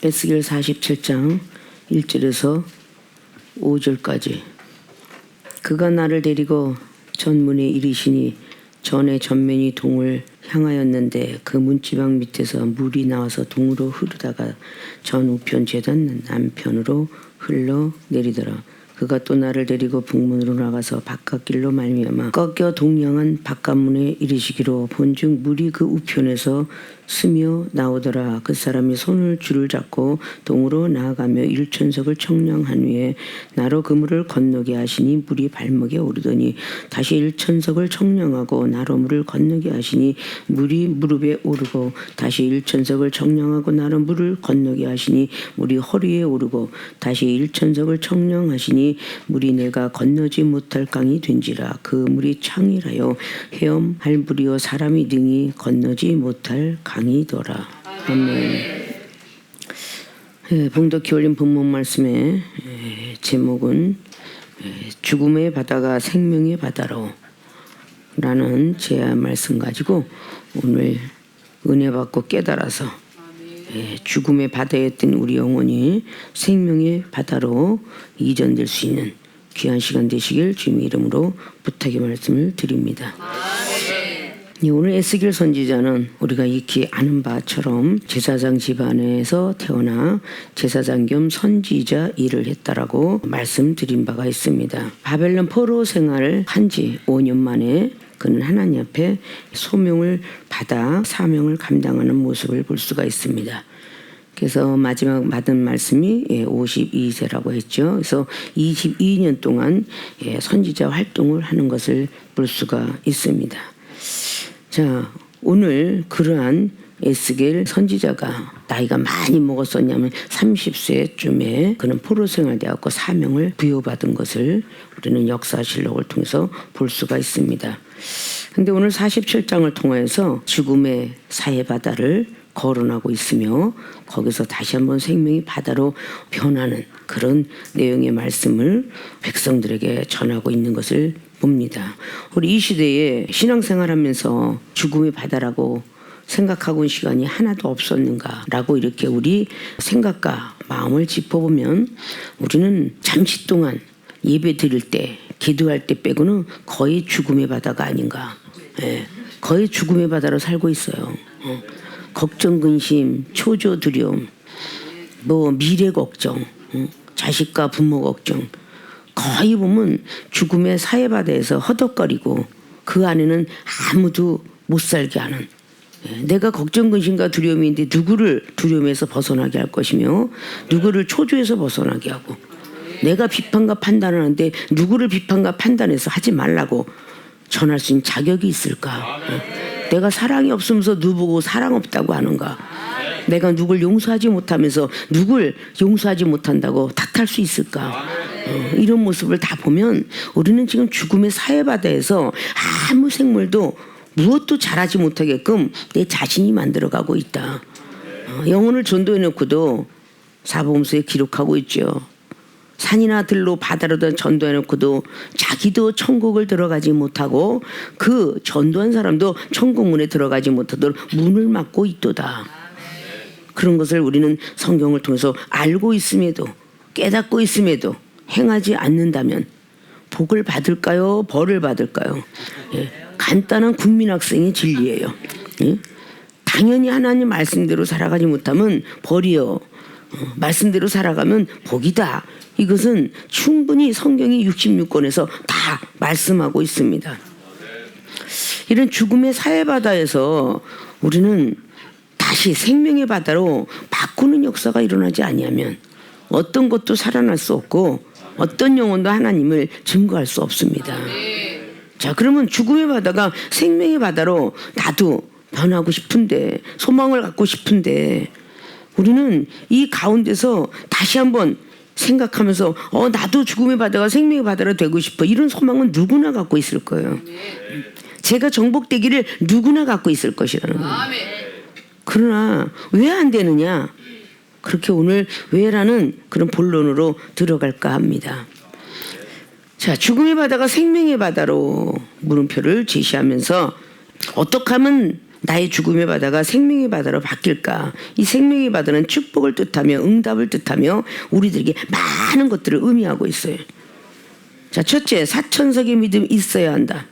에스겔 47장 1절에서 5절까지. 그가 나를 데리고 전문에 이르시니 전에 전면이 동을 향하였는데 그 문지방 밑에서 물이 나와서 동으로 흐르다가 전 우편 제단 남편으로 흘러 내리더라. 그가 또 나를 데리고 북문으로 나가서 바깥길로 말미암아 꺾여 동양한 바깥문에 이르시기로 본즉 물이 그 우편에서 스며 나오더라. 그 사람이 손을 줄을 잡고 동으로 나아가며 일천석을 청량한 후에 나로 그 물을 건너게 하시니 물이 발목에 오르더니 다시 일천석을 청량하고 나로 물을 건너게 하시니 물이 무릎에 오르고 다시 일천석을 청량하고 나로 물을 건너게 하시니 물이 허리에 오르고 다시 일천석을 청량하시니 물이 내가 건너지 못할 강이 된지라. 그 물이 창이라요 헤엄할 물이요 사람이 등이 건너지 못할 강이더라. 아멘. 봉독히 올린 본문 말씀의 제목은 죽음의 바다가 생명의 바다로 라는 제 말씀 가지고 오늘 은혜 받고 깨달아서 죽음의 바다에 뜬 우리 영혼이 생명의 바다로 이전될 수 있는 귀한 시간 되시길 주님의 이름으로 부탁의 말씀을 드립니다. 오늘 에스겔 선지자는 우리가 익히 아는 바처럼 제사장 집안에서 태어나 제사장 겸 선지자 일을 했다라고 말씀드린 바가 있습니다. 바벨론 포로 생활을 한 지 5년 만에 그는 하나님 앞에 소명을 받아 사명을 감당하는 모습을 볼 수가 있습니다. 그래서 마지막 받은 말씀이 52세라고 했죠. 그래서 22년 동안 선지자 활동을 하는 것을 볼 수가 있습니다. 자, 오늘 그러한 에스겔 선지자가 나이가 많이 먹었었냐면 30세쯤에 그는 포로 생활되었고 사명을 부여받은 것을 우리는 역사실록을 통해서 볼 수가 있습니다. 근데 오늘 47장을 통해서 죽음의 사해바다를 거론하고 있으며 거기서 다시 한번 생명의 바다로 변하는 그런 내용의 말씀을 백성들에게 전하고 있는 것을 봅니다. 우리 이 시대에 신앙생활하면서 죽음의 바다라고 생각하고 있는 시간이 하나도 없었는가라고 이렇게 우리 생각과 마음을 짚어보면 우리는 잠시 동안 예배 드릴 때 기도할 때 빼고는 거의 죽음의 바다가 아닌가. 거의 죽음의 바다로 살고 있어요. 걱정, 근심, 초조, 두려움, 미래 걱정, 자식과 부모 걱정, 거의 보면 죽음의 사해바다에서 허덕거리고 그 안에는 아무도 못 살게 하는, 내가 걱정, 근심과 두려움인데 누구를 두려움에서 벗어나게 할 것이며 누구를 초조에서 벗어나게 하고, 내가 비판과 판단을 하는데 누구를 비판과 판단해서 하지 말라고 전할 수 있는 자격이 있을까? 내가 사랑이 없으면서 누구보고 사랑 없다고 하는가? 내가 누굴 용서하지 못하면서 누굴 용서하지 못한다고 탓할 수 있을까? 이런 모습을 다 보면 우리는 지금 죽음의 사해바다에서 아무 생물도 무엇도 잘하지 못하게끔 내 자신이 만들어가고 있다. 영혼을 전도해놓고도 사복음서에 기록하고 있죠. 산이나 들로 바다로든 전도해놓고도 자기도 천국을 들어가지 못하고 그 전도한 사람도 천국문에 들어가지 못하도록 문을 막고 있도다. 그런 것을 우리는 성경을 통해서 알고 있음에도 깨닫고 있음에도 행하지 않는다면 복을 받을까요? 벌을 받을까요? 간단한 국민학생의 진리예요. 당연히 하나님 말씀대로 살아가지 못하면 벌이요. 말씀대로 살아가면 복이다. 이것은 충분히 성경이 66권에서 다 말씀하고 있습니다. 이런 죽음의 사해바다에서 우리는 다시 생명의 바다로 바꾸는 역사가 일어나지 아니하면 어떤 것도 살아날 수 없고 어떤 영혼도 하나님을 증거할 수 없습니다. 자, 그러면 죽음의 바다가 생명의 바다로 나도 변하고 싶은데, 소망을 갖고 싶은데, 우리는 이 가운데서 다시 한번 생각하면서 나도 죽음의 바다가 생명의 바다로 되고 싶어. 이런 소망은 누구나 갖고 있을 거예요. 제가 정복되기를 누구나 갖고 있을 것이라는 거예요. 그러나 왜 안 되느냐? 그렇게 오늘 왜라는 그런 본론으로 들어갈까 합니다. 자, 죽음의 바다가 생명의 바다로 물음표를 제시하면서 어떻게 하면 나의 죽음의 바다가 생명의 바다로 바뀔까? 이 생명의 바다는 축복을 뜻하며 응답을 뜻하며 우리들에게 많은 것들을 의미하고 있어요. 자, 첫째, 사천석의 믿음이 있어야 한다.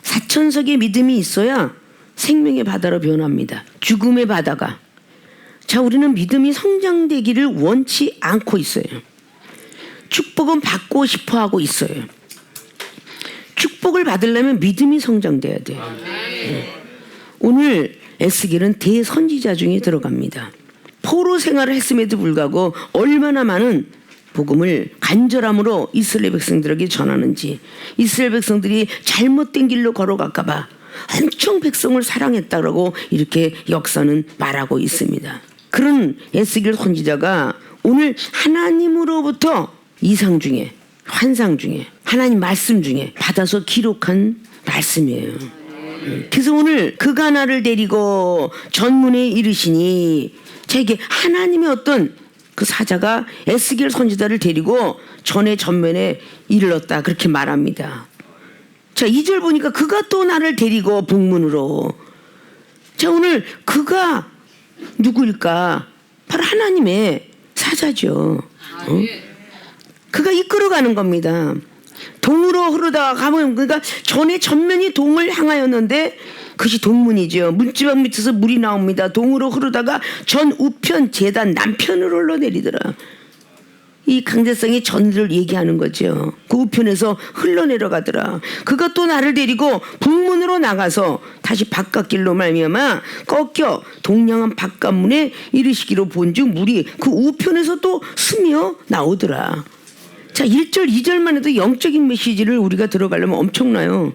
사천석의 믿음이 있어야 생명의 바다로 변합니다. 죽음의 바다가. 자, 우리는 믿음이 성장되기를 원치 않고 있어요. 축복은 받고 싶어 하고 있어요. 축복을 받으려면 믿음이 성장돼야 돼요. 오늘 에스겔은 대선지자 중에 들어갑니다. 포로 생활을 했음에도 불구하고 얼마나 많은 복음을 간절함으로 이스라엘 백성들에게 전하는지, 이스라엘 백성들이 잘못된 길로 걸어갈까 봐 엄청 백성을 사랑했다라고 이렇게 역사는 말하고 있습니다. 그런 에스겔 선지자가 오늘 하나님으로부터 이상 중에, 환상 중에, 하나님 말씀 중에 받아서 기록한 말씀이에요. 그래서 오늘 그가 나를 데리고 전문에 이르시니, 자, 이게 하나님의 어떤 그 사자가 에스겔 선지자를 데리고 전의 전면에 이르렀다, 그렇게 말합니다. 자, 2절 보니까 그가 또 나를 데리고 북문으로. 자, 오늘 그가 누구일까? 바로 하나님의 사자죠. 그가 이끌어가는 겁니다. 동으로 흐르다가 가면, 그러니까 전에 전면이 동을 향하였는데 그것이 동문이죠. 문지방 밑에서 물이 나옵니다. 동으로 흐르다가 전 우편 제단 남편으로 흘러내리더라. 이 강대성이 전을 얘기하는 거죠. 그 우편에서 흘러내려가더라. 그가 또 나를 데리고 북문으로 나가서 다시 바깥길로 말미암아 꺾여 동양한 바깥문에 이르시기로 본즉 물이 그 우편에서 또 스며 나오더라. 자, 1절 2절만 해도 영적인 메시지를 우리가 들어가려면 엄청나요.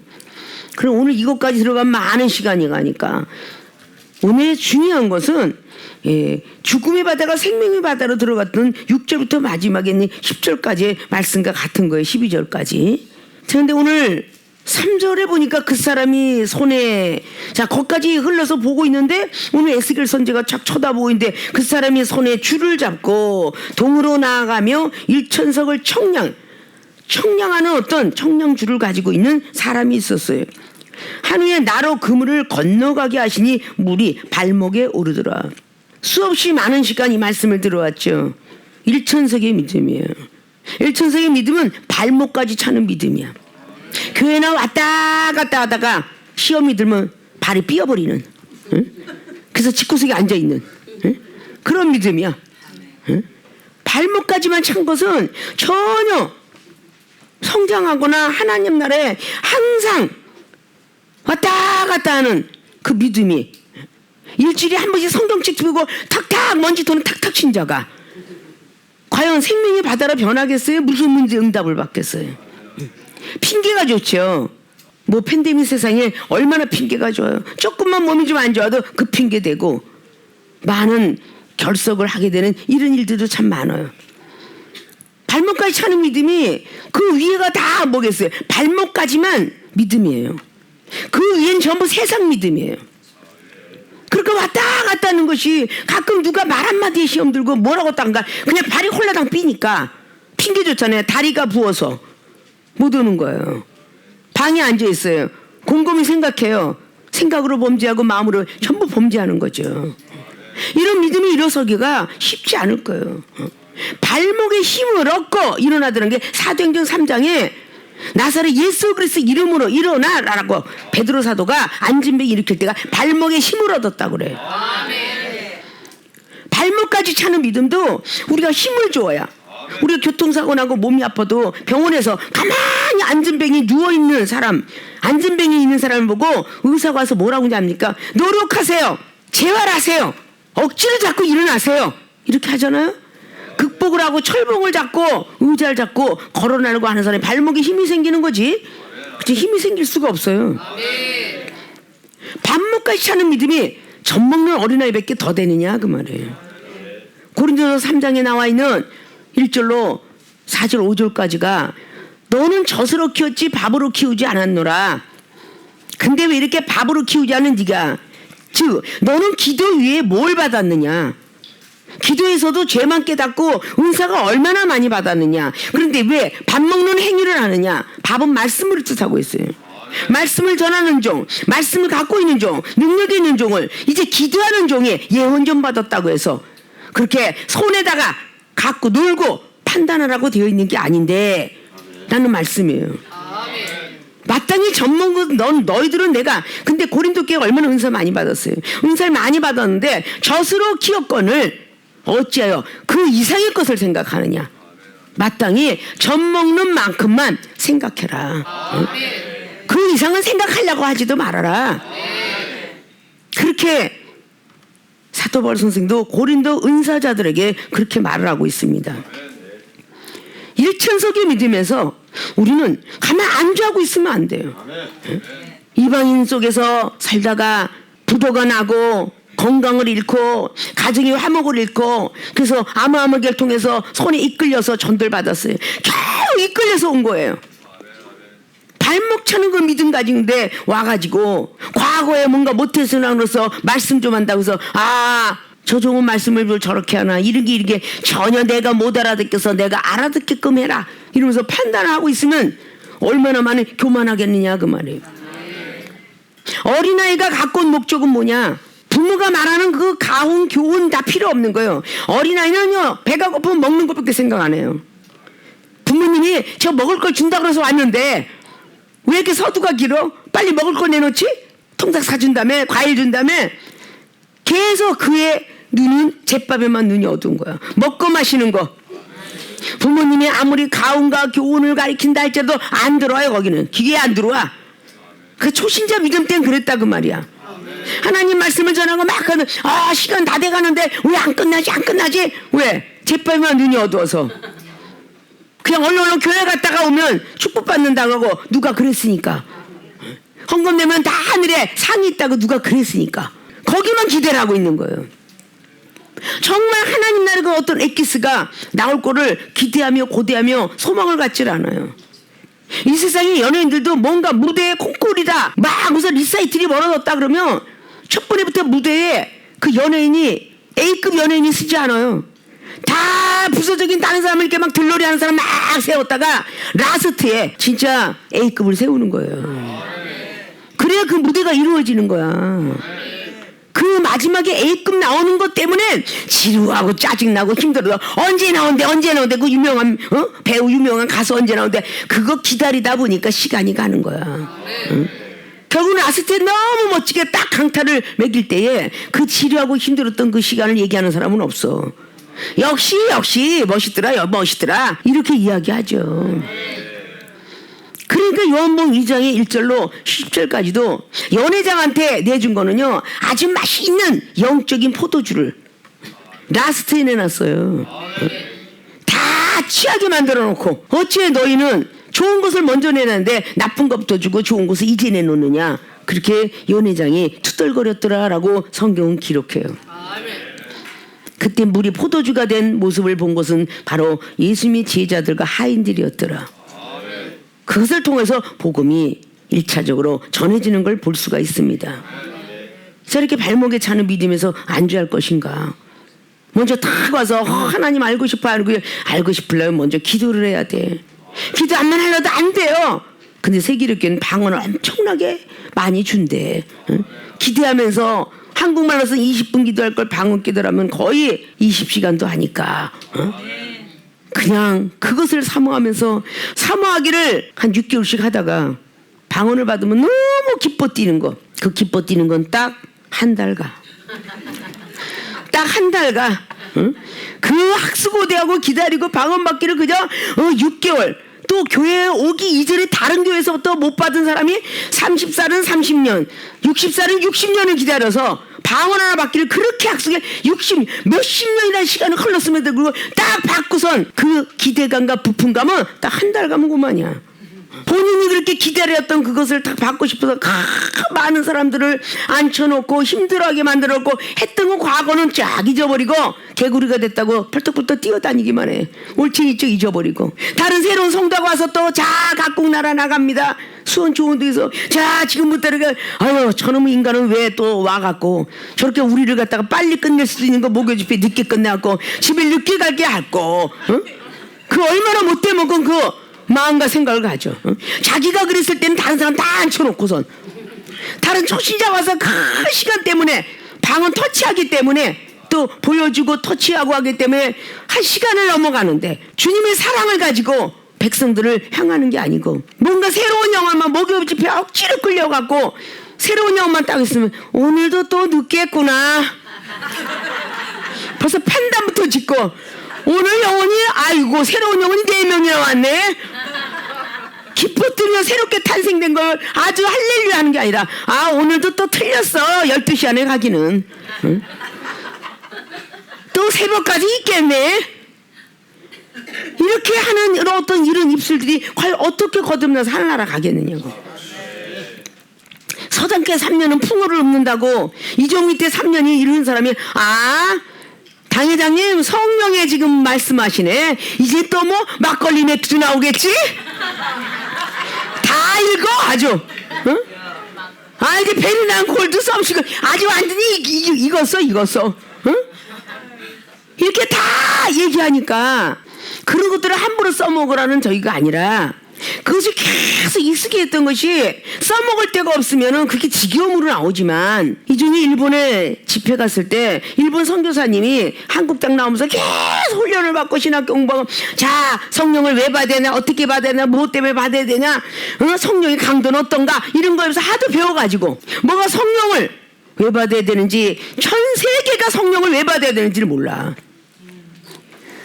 그럼 오늘 이것까지 들어가면 많은 시간이 가니까 오늘 중요한 것은 죽음의 바다가 생명의 바다로 들어갔던 6절부터 마지막에 있는 10절까지의 말씀과 같은 거예요. 12절까지. 자, 근데 오늘 3절에 보니까 그 사람이 손에, 자, 거기까지 흘러서 보고 있는데 오늘 에스겔 선지자가 착 쳐다보고 있는데 그 사람이 손에 줄을 잡고 동으로 나아가며 일천석을 청량하는 어떤 청량줄을 가지고 있는 사람이 있었어요. 한 후에 나로 그물을 건너가게 하시니 물이 발목에 오르더라. 수없이 많은 시간 이 말씀을 들어왔죠. 일천석의 믿음이에요. 일천석의 믿음은 발목까지 차는 믿음이야. 교회나 왔다 갔다 하다가 시험이 들면 발이 삐어버리는, 응? 그래서 집구석에 앉아있는, 응? 그런 믿음이야. 응? 발목까지만 찬 것은 전혀 성장하거나 하나님 나라에 항상 왔다 갔다 하는 그 믿음이, 일주일에 한 번씩 성경책 들고 탁탁 먼지 도는 탁탁 친 자가 과연 생명의 바다로 변하겠어요? 무슨 문제 응답을 받겠어요? 핑계가 좋죠. 뭐 팬데믹 세상에 얼마나 핑계가 좋아요. 조금만 몸이 좀 안 좋아도 그 핑계 대고 많은 결석을 하게 되는 이런 일들도 참 많아요. 발목까지 차는 믿음이 그 위에가 다 뭐겠어요? 발목까지만 믿음이에요. 그 위엔 전부 세상 믿음이에요. 그러니까 왔다 갔다 하는 것이 가끔 누가 말 한마디에 시험 들고 뭐라고 딴가 그냥 발이 홀라당 삐니까 핑계 줬잖아요. 다리가 부어서 못 오는 거예요. 방에 앉아 있어요. 곰곰이 생각해요. 생각으로 범죄하고 마음으로 전부 범죄하는 거죠. 이런 믿음이 일어서기가 쉽지 않을 거예요. 발목에 힘을 얻고 일어나더라는 게 사도행전 3장에 나사렛 예수 그리스도 이름으로 일어나라고 베드로 사도가 안진뱅이 일으킬 때가 발목에 힘을 얻었다고 그래요. 발목까지 차는 믿음도 우리가 힘을 줘야, 우리가 교통사고 나고 몸이 아파도 병원에서 가만히 안진뱅이 누워있는 사람, 안진뱅이 있는 사람을 보고 의사가 와서 뭐라고 하는지 압니까? 노력하세요, 재활하세요, 억지를 잡고 일어나세요, 이렇게 하잖아요. 극복을 하고 철봉을 잡고 의자를 잡고 걸어나려고 하는 사람이 발목에 힘이 생기는 거지. 그치? 힘이 생길 수가 없어요. 발목까지 차는 믿음이 젖 먹는 어린아이밖에 더 되느냐 그 말이에요. 고린도서 3장에 나와 있는 1절로 4절 5절까지가 너는 젖으로 키웠지 밥으로 키우지 않았노라. 근데 왜 이렇게 밥으로 키우지 않은 네가, 즉 너는 기도 위에 뭘 받았느냐. 기도에서도 죄만 깨닫고 은사가 얼마나 많이 받았느냐. 그런데 왜 밥 먹는 행위를 하느냐. 밥은 말씀을 뜻하고 있어요. 말씀을 전하는 종, 말씀을 갖고 있는 종, 능력이 있는 종을 이제 기도하는 종이 예언 좀 받았다고 해서 그렇게 손에다가 갖고 놀고 판단하라고 되어 있는 게 아닌데 라는 말씀이에요. 마땅히 젖먹은 너희들은 내가 근데 고린도 교회가 얼마나 은사 많이 받았어요. 은사를 많이 받았는데 젖으로 기업권을 어찌하여 그 이상의 것을 생각하느냐. 마땅히 젖먹는 만큼만 생각해라. 그 이상은 생각하려고 하지도 말아라. 그렇게 사도 바울 선생도 고린도 은사자들에게 그렇게 말을 하고 있습니다. 일천석의 믿음에서 우리는 가만 안주하고 있으면 안 돼요. 이방인 속에서 살다가 부도가 나고 건강을 잃고 가정의 화목을 잃고 그래서 암흑을 통해서 손에 이끌려서 전도를 겨우 이끌려서 온 거예요. 발목 차는 그 믿음 가지는데 와가지고 과거에 뭔가 못해서나로서 말씀 좀 한다고 해서 저 종은 말씀을 저렇게 하나 이렇게 전혀 내가 못 알아듣겠어 내가 알아듣게끔 해라 이러면서 판단하고 있으면 얼마나 많이 교만하겠느냐 그 말이에요. 어린아이가 갖고 온 목적은 뭐냐. 부모가 말하는 그 가훈 교훈 다 필요 없는 거예요. 어린아이는요 배가 고프면 먹는 것밖에 생각 안 해요. 부모님이 저 먹을 걸 준다 그래서 왔는데 왜 이렇게 서두가 길어? 빨리 먹을 거 내놓지? 통닭 사준 다음에 과일 준 다음에 계속 그의 눈은 제밥에만 눈이 어두운 거야. 먹고 마시는 거. 부모님이 아무리 가훈과 교훈을 가리킨다 할지라도 안 들어와요. 거기는 귀에 안 들어와. 그 초신자 믿음 때는 그랬다 그 말이야. 하나님 말씀을 전하고 막 하는 시간 다 돼가는데 왜 안 끝나지? 왜? 제밥에만 눈이 어두워서. 그냥 얼른 교회 갔다가 오면 축복받는다고 하고 누가 그랬으니까. 헌금 내면 다 하늘에 상이 있다고 누가 그랬으니까. 거기만 기대를 하고 있는 거예요. 정말 하나님 나라의 그 어떤 엑기스가 나올 거를 기대하며 고대하며 소망을 갖질 않아요. 이 세상의 연예인들도 뭔가 무대에 콩쿠르다 막 무슨 리사이틀이 벌어졌다 그러면 첫 번째부터 무대에 그 연예인이 A급 연예인이 쓰지 않아요. 다 부서적인 다른 사람을 이렇게 막 들러리 하는 사람 막 세웠다가 라스트에 진짜 A급을 세우는 거예요. 그래야 그 무대가 이루어지는 거야. 그 마지막에 A급 나오는 것 때문에 지루하고 짜증나고 힘들어. 언제 나온대 그 유명한 배우 유명한 가수 언제 나온대. 그거 기다리다 보니까 시간이 가는 거야. 결국은 라스트에 너무 멋지게 딱 강타를 매길 때에 그 지루하고 힘들었던 그 시간을 얘기하는 사람은 없어. 역시 멋있더라 이렇게 이야기하죠. 그러니까 요한복음 2장의 1절로 10절까지도 연회장한테 내준 거는요 아주 맛있는 영적인 포도주를 라스트에 내놨어요. 다 취하게 만들어 놓고 어찌 너희는 좋은 것을 먼저 내놨는데 나쁜 것부터 주고 좋은 것을 이제 내놓느냐. 그렇게 연회장이 투덜거렸더라라고 성경은 기록해요. 그때 물이 포도주가 된 모습을 본 것은 바로 예수님의 제자들과 하인들이었더라. 그것을 통해서 복음이 1차적으로 전해지는 걸 볼 수가 있습니다. 저렇게 발목에 차는 믿음에서 안주할 것인가. 먼저 딱 와서 하나님 알고 싶으려면 먼저 기도를 해야 돼. 기도 안만 하려도 안 돼요. 근데 세기력교는 방언을 엄청나게 많이 준대. 기대하면서 한국말로서 20분 기도할 걸 방언 기도라면 거의 20시간도 하니까. 그냥 그것을 사모하면서 사모하기를 한 6개월씩 하다가 방언을 받으면 너무 기뻐 뛰는 거. 그 기뻐 뛰는 건 딱 한 달 가. 딱 한 달 가. 그 학수고대하고 기다리고 방언 받기를 그저 6개월. 또 교회에 오기 이전에 다른 교회에서부터 못 받은 사람이 30살은 30년, 60살은 60년을 기다려서 방언 하나 받기를 그렇게 약속해 몇십 년이라는 시간을 흘렀음에도 불구하고 딱 받고선 그 기대감과 부푼감은 딱 한 달 가면 그만이야. 본인이 그렇게 기다렸던 그것을 다 받고 싶어서 많은 사람들을 앉혀놓고 힘들어하게 만들어놓고 했던 거 과거는 쫙 잊어버리고 개구리가 됐다고 펄떡펄떡 뛰어다니기만 해. 옳지 이쪽 잊어버리고 다른 새로운 성도가 와서 또 자 각국 나라 나갑니다. 수원 좋은 데서 자 지금부터 이렇게 저놈의 인간은 왜 또 와갖고 저렇게 우리를 갖다가 빨리 끝낼 수도 있는 거 목요 집회 늦게 끝내갖고 집에 늦게 갈게 할거 그 얼마나 못돼 먹은 그 마음과 생각을 가져. 자기가 그랬을 때는 다른 사람 다 앉혀놓고선 다른 초신자 와서 그 시간 때문에 방언 터치하기 때문에 또 보여주고 터치하고 하기 때문에 한 시간을 넘어가는데 주님의 사랑을 가지고 백성들을 향하는 게 아니고 뭔가 새로운 영혼만 목욕 집회 억지로 끌려갖고 새로운 영혼만 딱 있으면 오늘도 또 늦겠구나. 벌써 판단부터 짓고 오늘 영혼이 아이고 새로운 영혼이 4명이나 왔네. 기뻐뜨려 새롭게 탄생된 걸 아주 할렐루야 하는 게 아니라 아 오늘도 또 틀렸어. 12시 안에 가기는. 응? 또 새벽까지 있겠네. 이렇게 하는 어떤 이런 입술들이 과연 어떻게 거듭나서 하늘나라 가겠느냐고. 서당계 3년은 풍어를 읊는다고 이종미 때 3년이 이런 사람이 아 당회장님 성령에 지금 말씀하시네. 이제 또 뭐 막걸리 맥주 나오겠지? 다 읽어 아주. 응? 아 이제 베리난 골드 썸시고 아주 완전히 익었어. 응? 이렇게 다 얘기하니까 그런 것들을 함부로 써먹으라는 저희가 아니라 그것이 계속 익숙해 했던 것이 써먹을 데가 없으면은 그게 지겨움으로 나오지만 이종이 일본에 집회 갔을 때 일본 선교사님이 한국 딱 나오면서 계속 훈련을 받고 신학 공부하고 자 성령을 왜 받아야 되냐 어떻게 받아야 되냐 무엇 때문에 받아야 되냐 성령의 강도는 어떤가 이런 거에서 하도 배워가지고 뭐가 성령을 왜 받아야 되는지 전 세계가 성령을 왜 받아야 되는지를 몰라.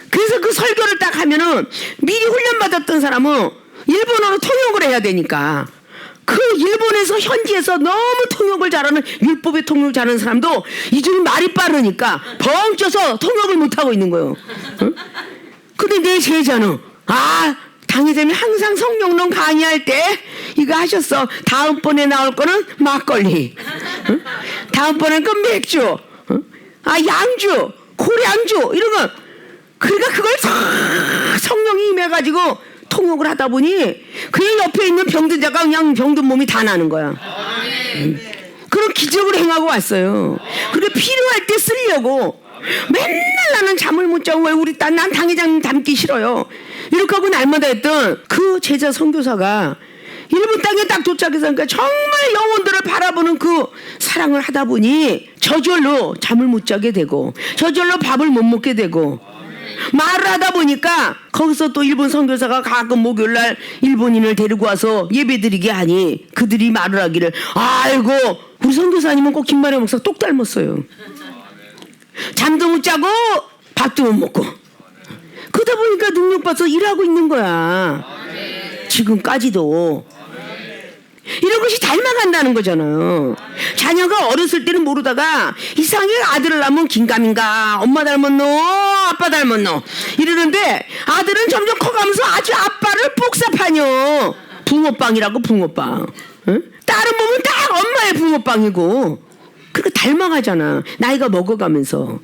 그래서 그 설교를 딱 하면은 미리 훈련받았던 사람은 일본어로 통역을 해야 되니까 그 일본에서 현지에서 너무 통역을 잘하는 율법의 통역을 잘하는 사람도 이종이 말이 빠르니까 벙쪄서 통역을 못하고 있는 거예요. 응? 근데 내 제자는 아 당회장님이 항상 성령론 강의할 때 이거 하셨어. 다음번에 나올 거는 막걸리. 응? 다음번에는 건 맥주. 응? 아 양주 고량주 이런 거. 그러니까 그걸 성령이 임해가지고 통역을 하다 보니 그 옆에 있는 병든 자가 그냥 병든 몸이 다 나는 거야. 그런 기적을 행하고 왔어요. 그리고 필요할 때 쓰려고 맨날 나는 잠을 못 자고 왜 우리 난 당회장님 닮기 싫어요. 이렇게 하고 날마다 했던 그 제자 선교사가 일본 땅에 딱 도착해서 그러니까 정말 영혼들을 바라보는 그 사랑을 하다 보니 저절로 잠을 못 자게 되고 저절로 밥을 못 먹게 되고 말을 하다 보니까 거기서 또 일본 선교사가 가끔 목요일날 일본인을 데리고 와서 예배드리게 하니 그들이 말을 하기를 아이고 우리 선교사님은 꼭 김만혜 목사 똑 닮았어요. 잠도 못 자고 밥도 못 먹고 그러다 보니까 능력받아서 일하고 있는 거야. 지금까지도 이런 것이 닮아간다는 거잖아요. 자녀가 어렸을 때는 모르다가 이상하게 아들을 낳으면 긴가민가 엄마 닮았노 아빠 닮았노 이러는데 아들은 점점 커가면서 아주 아빠를 복사파뇨. 붕어빵이라고 붕어빵. 응? 딸은 보면 딱 엄마의 붕어빵이고 그렇게 닮아가잖아. 나이가 먹어가면서.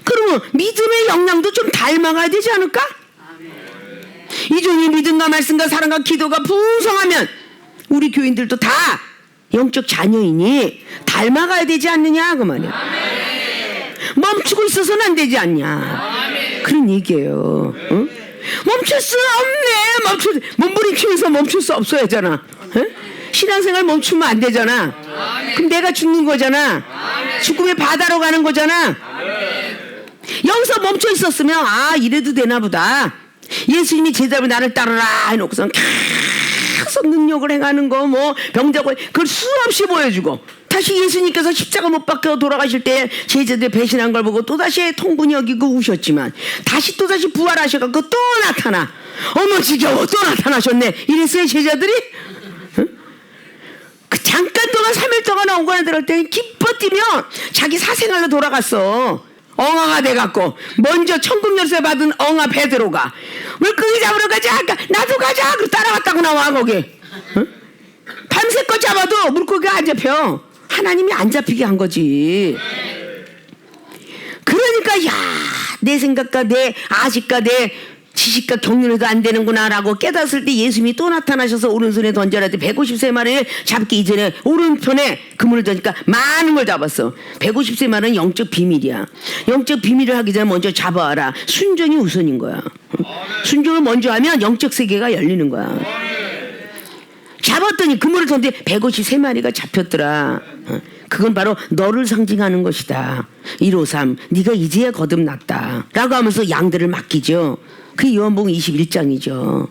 그러면 믿음의 역량도 좀 닮아가야 되지 않을까? 이종이 믿음과 말씀과 사랑과 기도가 풍성하면 우리 교인들도 다 영적 자녀이니 닮아가야 되지 않느냐 그 말이야. 멈추고 있어서는 안 되지 않냐 그런 얘기예요. 응? 멈출 수 없네. 몸부림치면서 멈출 수 없어야 하잖아. 응? 신앙생활 멈추면 안 되잖아. 그럼 내가 죽는 거잖아. 죽음의 바다로 가는 거잖아. 여기서 멈춰 있었으면 아 이래도 되나 보다. 예수님이 제자로 나를 따르라 해놓고선 계속 능력을 행하는 거 뭐 병자고 그걸 수없이 보여주고 다시 예수님께서 십자가 못 박혀 돌아가실 때 제자들 배신한 걸 보고 또다시 통분이 여기고 우셨지만 다시 또다시 부활하셔갖고 또 나타나 어머 지겨워 또 나타나셨네 이랬어요 제자들이. 응? 그 잠깐 동안 3일 동안 엉거나 들을 때 기뻐 뛰면 자기 사생활로 돌아갔어. 엉아가 돼갖고 먼저 천국 열쇠 받은 엉아 베드로가 물고기 잡으러 가자 나도 가자 그리고 따라갔다고 나와 거기. 응? 밤새껏 잡아도 물고기가 안 잡혀. 하나님이 안 잡히게 한 거지. 그러니까 야 내 생각과 내 아식과 내 지식과 경륜에도 안 되는구나 라고 깨닫을 때 예수님이 또 나타나셔서 오른손에 던져라 150세 말을 잡기 이전에 오른편에 그물을 던지니까 많은 걸 잡았어. 150세 말은 영적 비밀이야. 영적 비밀을 하기 전에 먼저 잡아와라. 순전이 우선인 거야. 순종을 먼저 하면 영적 세계가 열리는 거야. 잡았더니 그물을 던데 153마리가 잡혔더라. 그건 바로 너를 상징하는 것이다. 153 네가 이제야 거듭났다 라고 하면서 양들을 맡기죠. 그게 요한복음 21장이죠.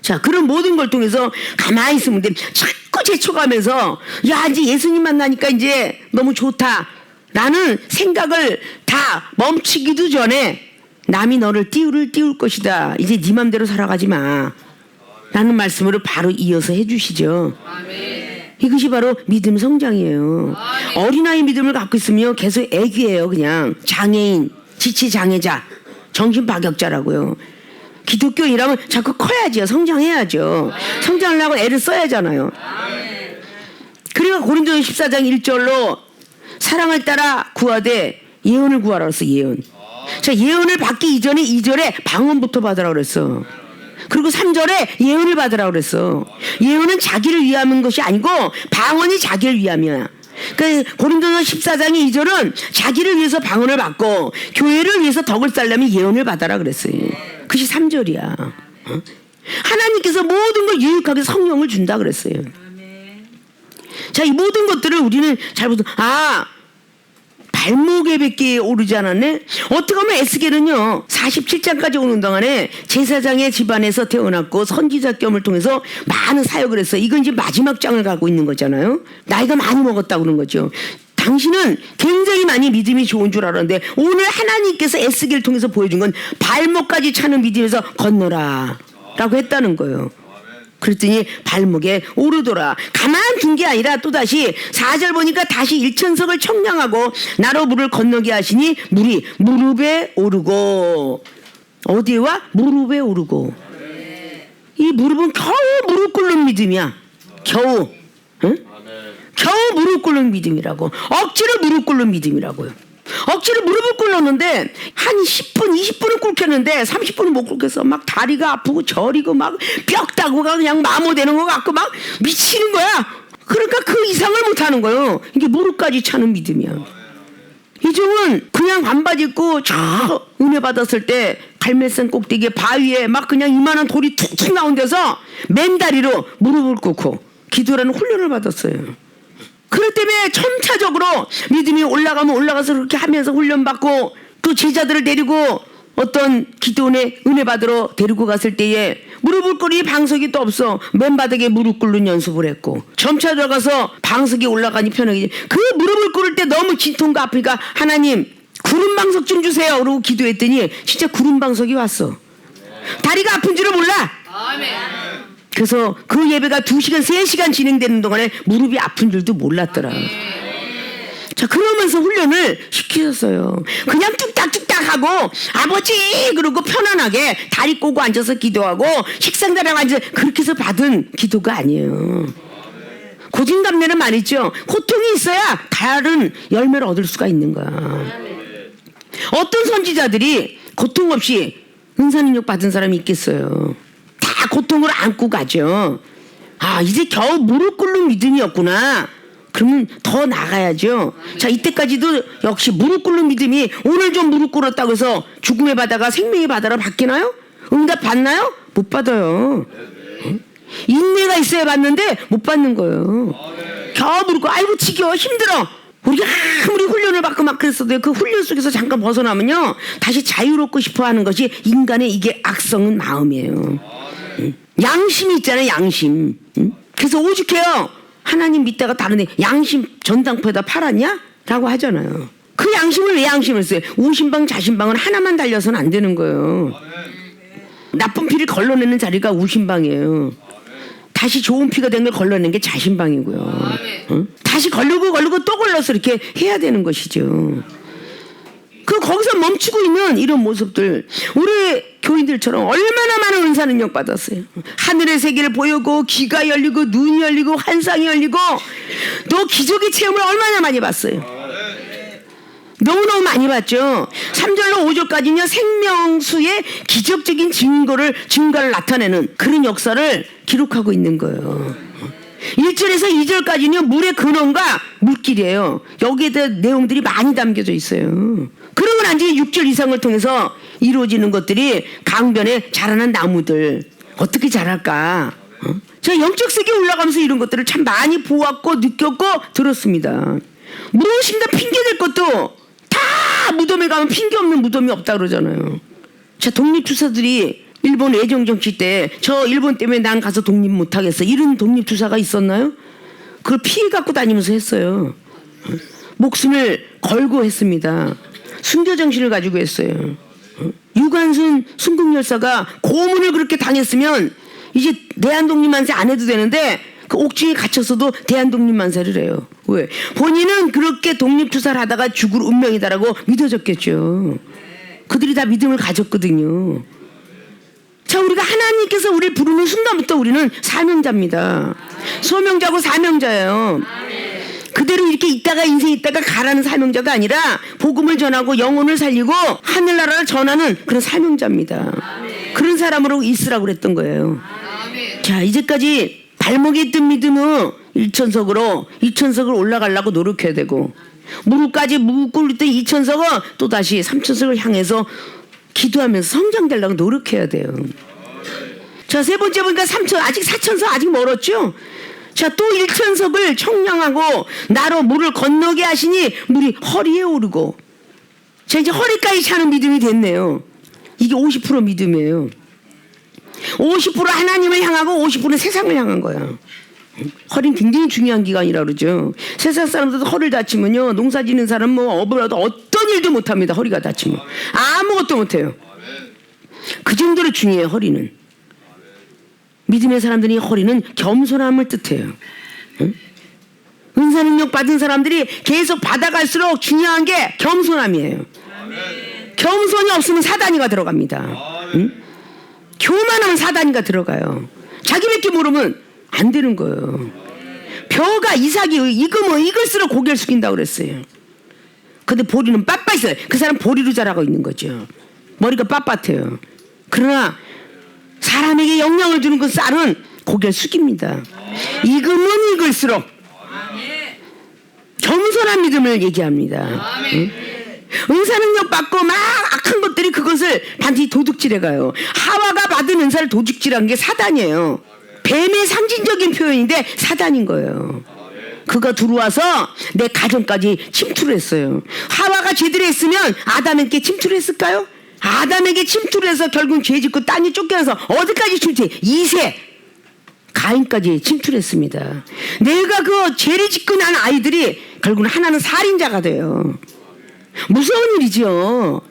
자, 그런 모든 걸 통해서 가만히 있으면 돼. 자꾸 제쳐가면서 야 이제 예수님 만나니까 이제 너무 좋다 라는 생각을 다 멈추기도 전에 남이 너를 띄울 것이다. 이제 네 맘대로 살아가지 마 라는 말씀으로 바로 이어서 해주시죠. 아멘. 이것이 바로 믿음 성장이에요. 아멘. 어린아이 믿음을 갖고 있으면 계속 애기예요. 그냥 장애인, 지체장애자, 정신파격자라고요. 기독교인이라면 자꾸 커야지요. 성장해야죠. 아멘. 성장하려고 애를 써야잖아요. 아멘. 그러니까 고린도전 14장 1절로 사랑을 따라 구하되 예언을 구하라 그랬어. 예언. 자, 예언을 받기 이전에 2절에 방언부터 받으라 그랬어. 그리고 3절에 예언을 받으라고 그랬어. 예언은 자기를 위함인 것이 아니고 방언이 자기를 위함이야. 그러니까 고린도전 14장의 2절은 자기를 위해서 방언을 받고 교회를 위해서 덕을 쌓려면 예언을 받아라 그랬어요. 그것이 3절이야. 하나님께서 모든 걸 유익하게 성령을 준다 그랬어요. 자, 이 모든 것들을 우리는 잘 보도 발목에 뱉기에 오르지 않았네? 어떻게 보면 에스겔은요 47장까지 오는 동안에 제사장의 집안에서 태어났고 선지자 겸을 통해서 많은 사역을 했어요. 이건 이제 마지막 장을 가고 있는 거잖아요. 나이가 많이 먹었다고 그런 거죠. 당신은 굉장히 많이 믿음이 좋은 줄 알았는데 오늘 하나님께서 에스겔을 통해서 보여준 건 발목까지 차는 믿음에서 건너라 라고 했다는 거예요. 그랬더니 발목에 오르더라. 가만둔 게 아니라 또다시 4절 보니까 다시 일천석을 청량하고 나로 물을 건너게 하시니 물이 무릎에 오르고. 어디에 와? 무릎에 오르고. 이 무릎은 겨우 무릎 꿇는 믿음이야. 겨우. 응? 겨우 무릎 꿇는 믿음이라고. 억지로 무릎 꿇는 믿음이라고요. 억지로 무릎을 꿇었는데 한 10분 20분은 꿇겠는데 30분은 못 꿇겠어. 막 다리가 아프고 저리고 막 뼈다구가 그냥 마모되는 것 같고 막 미치는 거야. 그러니까 그 이상을 못하는 거예요. 이게 무릎까지 차는 믿음이야. 이종은 그냥 반바지 입고 저 은혜 받았을 때 갈매산 꼭대기에 바위에 막 그냥 이만한 돌이 툭툭 나온 데서 맨다리로 무릎을 꿇고 기도라는 훈련을 받았어요. 그럴 때문에 점차적으로 믿음이 올라가면 올라가서 그렇게 하면서 훈련받고 또 제자들을 데리고 어떤 기도원에 은혜 받으러 데리고 갔을 때에 무릎을 꿇으니 방석이 또 없어. 맨바닥에 무릎 꿇는 연습을 했고 점차 들어가서 방석이 올라가니 편하게. 그 무릎을 꿇을 때 너무 진통과 아프니까 하나님 구름 방석 좀 주세요 그러고 기도했더니 진짜 구름 방석이 왔어. 다리가 아픈 줄을 몰라. 아멘. 그래서 그 예배가 2시간 3시간 진행되는 동안에 무릎이 아픈 줄도 몰랐더라. 자, 그러면서 훈련을 시키셨어요. 그냥 뚝딱뚝딱 하고 아버지 그러고 편안하게 다리 꼬고 앉아서 기도하고 식상자랑 앉아서 그렇게 해서 받은 기도가 아니에요. 고진감래는 말이죠. 고통이 있어야 다른 열매를 얻을 수가 있는 거야. 어떤 선지자들이 고통 없이 은사능력 받은 사람이 있겠어요. 다 고통을 안고 가죠. 이제 겨우 무릎 꿇는 믿음이었구나. 그러면 더 나가야죠. 자, 이때까지도 역시 무릎 꿇는 믿음이 오늘 좀 무릎 꿇었다고 해서 죽음의 바다가 생명의 바다로 바뀌나요? 응답 받나요? 못 받아요. 인내가 있어야 받는데 못 받는 거예요. 겨우 무릎 꿇고 아이고 지겨워 힘들어. 우리가 아무리 훈련을 받고 막 그랬어도 그 훈련 속에서 잠깐 벗어나면요 다시 자유롭고 싶어하는 것이 인간의 이게 악성은 마음이에요. 양심이 있잖아요. 양심. 그래서 오죽해요. 하나님 믿다가 다른 애 양심 전당포에다 팔았냐? 라고 하잖아요. 그 양심을 왜 양심을 써요? 우심방 자심방은 하나만 달려서는 안 되는 거예요. 나쁜 피를 걸러내는 자리가 우심방이에요. 다시 좋은 피가 된 걸 걸러내는 게 자심방이고요. 다시 걸르고 또 걸러서 이렇게 해야 되는 것이죠. 거기서 멈추고 있는 이런 모습들 우리 교인들처럼 얼마나 많은 은사 능력 받았어요. 하늘의 세계를 보였고 귀가 열리고 눈이 열리고 환상이 열리고 또 기적의 체험을 얼마나 많이 봤어요. 너무너무 많이 봤죠. 3절로 5절까지는요 생명수의 기적적인 증거를 나타내는 그런 역사를 기록하고 있는 거예요. 1절에서 2절까지는 물의 근원과 물길이에요. 여기에 대한 내용들이 많이 담겨져 있어요. 그러고 완전히 6절 이상을 통해서 이루어지는 것들이 강변에 자라난 나무들 어떻게 자랄까? 제가 영적 세계에 올라가면서 이런 것들을 참 많이 보았고 느꼈고 들었습니다. 무엇인가 핑계댈 것도 다 무덤에 가면 핑계 없는 무덤이 없다 그러잖아요. 자, 독립투사들이 일본 외정정치 때 저 일본 때문에 난 가서 독립 못하겠어 이런 독립투사가 있었나요? 그걸 피해 갖고 다니면서 했어요. 목숨을 걸고 했습니다. 순교정신을 가지고 했어요. 유관순 순국열사가 고문을 그렇게 당했으면 이제 대한독립만세 안 해도 되는데 그 옥중에 갇혔어도 대한독립만세를 해요. 왜? 본인은 그렇게 독립투사를 하다가 죽을 운명이다라고 믿어졌겠죠. 그들이 다 믿음을 가졌거든요. 자, 우리가 하나님께서 우리를 부르는 순간부터 우리는 사명자입니다. 소명자고 사명자예요. 그대로 이렇게 있다가 인생 있다가 가라는 사명자가 아니라 복음을 전하고 영혼을 살리고 하늘나라를 전하는 그런 사명자입니다. 그런 사람으로 있으라고 그랬던 거예요. 자, 이제까지 발목에 있던 믿음은 1천석을 올라가려고 노력해야 되고 무릎까지 무릎 꿇던 2천석은 또다시 3천석을 향해서 기도하면서 성장되려고 노력해야 돼요. 자, 세 번째 보니까 3천, 아직 4천석 아직 멀었죠? 자, 또 1천석을 청량하고 나로 물을 건너게 하시니 물이 허리에 오르고. 자, 이제 허리까지 차는 믿음이 됐네요. 이게 50% 믿음이에요. 50% 하나님을 향하고 50%는 세상을 향한 거야. 허리는 굉장히 중요한 기관이라 그러죠. 세상 사람들도 허리를 다치면요, 농사 짓는 사람 뭐 어부라도 어떤 일도 못합니다. 허리가 다치면 아무것도 못해요. 그 정도로 중요해요. 허리는. 믿음의 사람들이 허리는 겸손함을 뜻해요. 응? 은사 능력 받은 사람들이 계속 받아갈수록 중요한 게 겸손함이에요. 겸손이 없으면 사단이가 들어갑니다. 응? 교만하면 사단이가 들어가요. 자기밖에 모르면 안 되는 거예요. 벼가 이삭이 익으면 익을수록 고개를 숙인다고 그랬어요. 근데 보리는 빳빳해요. 그 사람 보리로 자라고 있는 거죠. 머리가 빳빳해요. 그러나 사람에게 영향을 주는 그 쌀은 고개를 숙입니다. 익으면 익을수록 겸손한 믿음을 얘기합니다. 응? 은사 능력 받고 막 악한 것들이 그것을 반드시 도둑질해 가요. 하와가 받은 은사를 도둑질한 게 사단이에요. 뱀의 상징적인 표현인데 사단인 거예요. 그가 들어와서 내 가정까지 침투를 했어요. 하와가 제대로 했으면 아담에게 침투를 했을까요? 아담에게 침투를 해서 결국 죄 짓고 땅이 쫓겨나서 어디까지 침투해? 2세 가인까지 침투를 했습니다. 내가 그 죄를 짓고 난 아이들이 결국은 하나는 살인자가 돼요. 무서운 일이죠.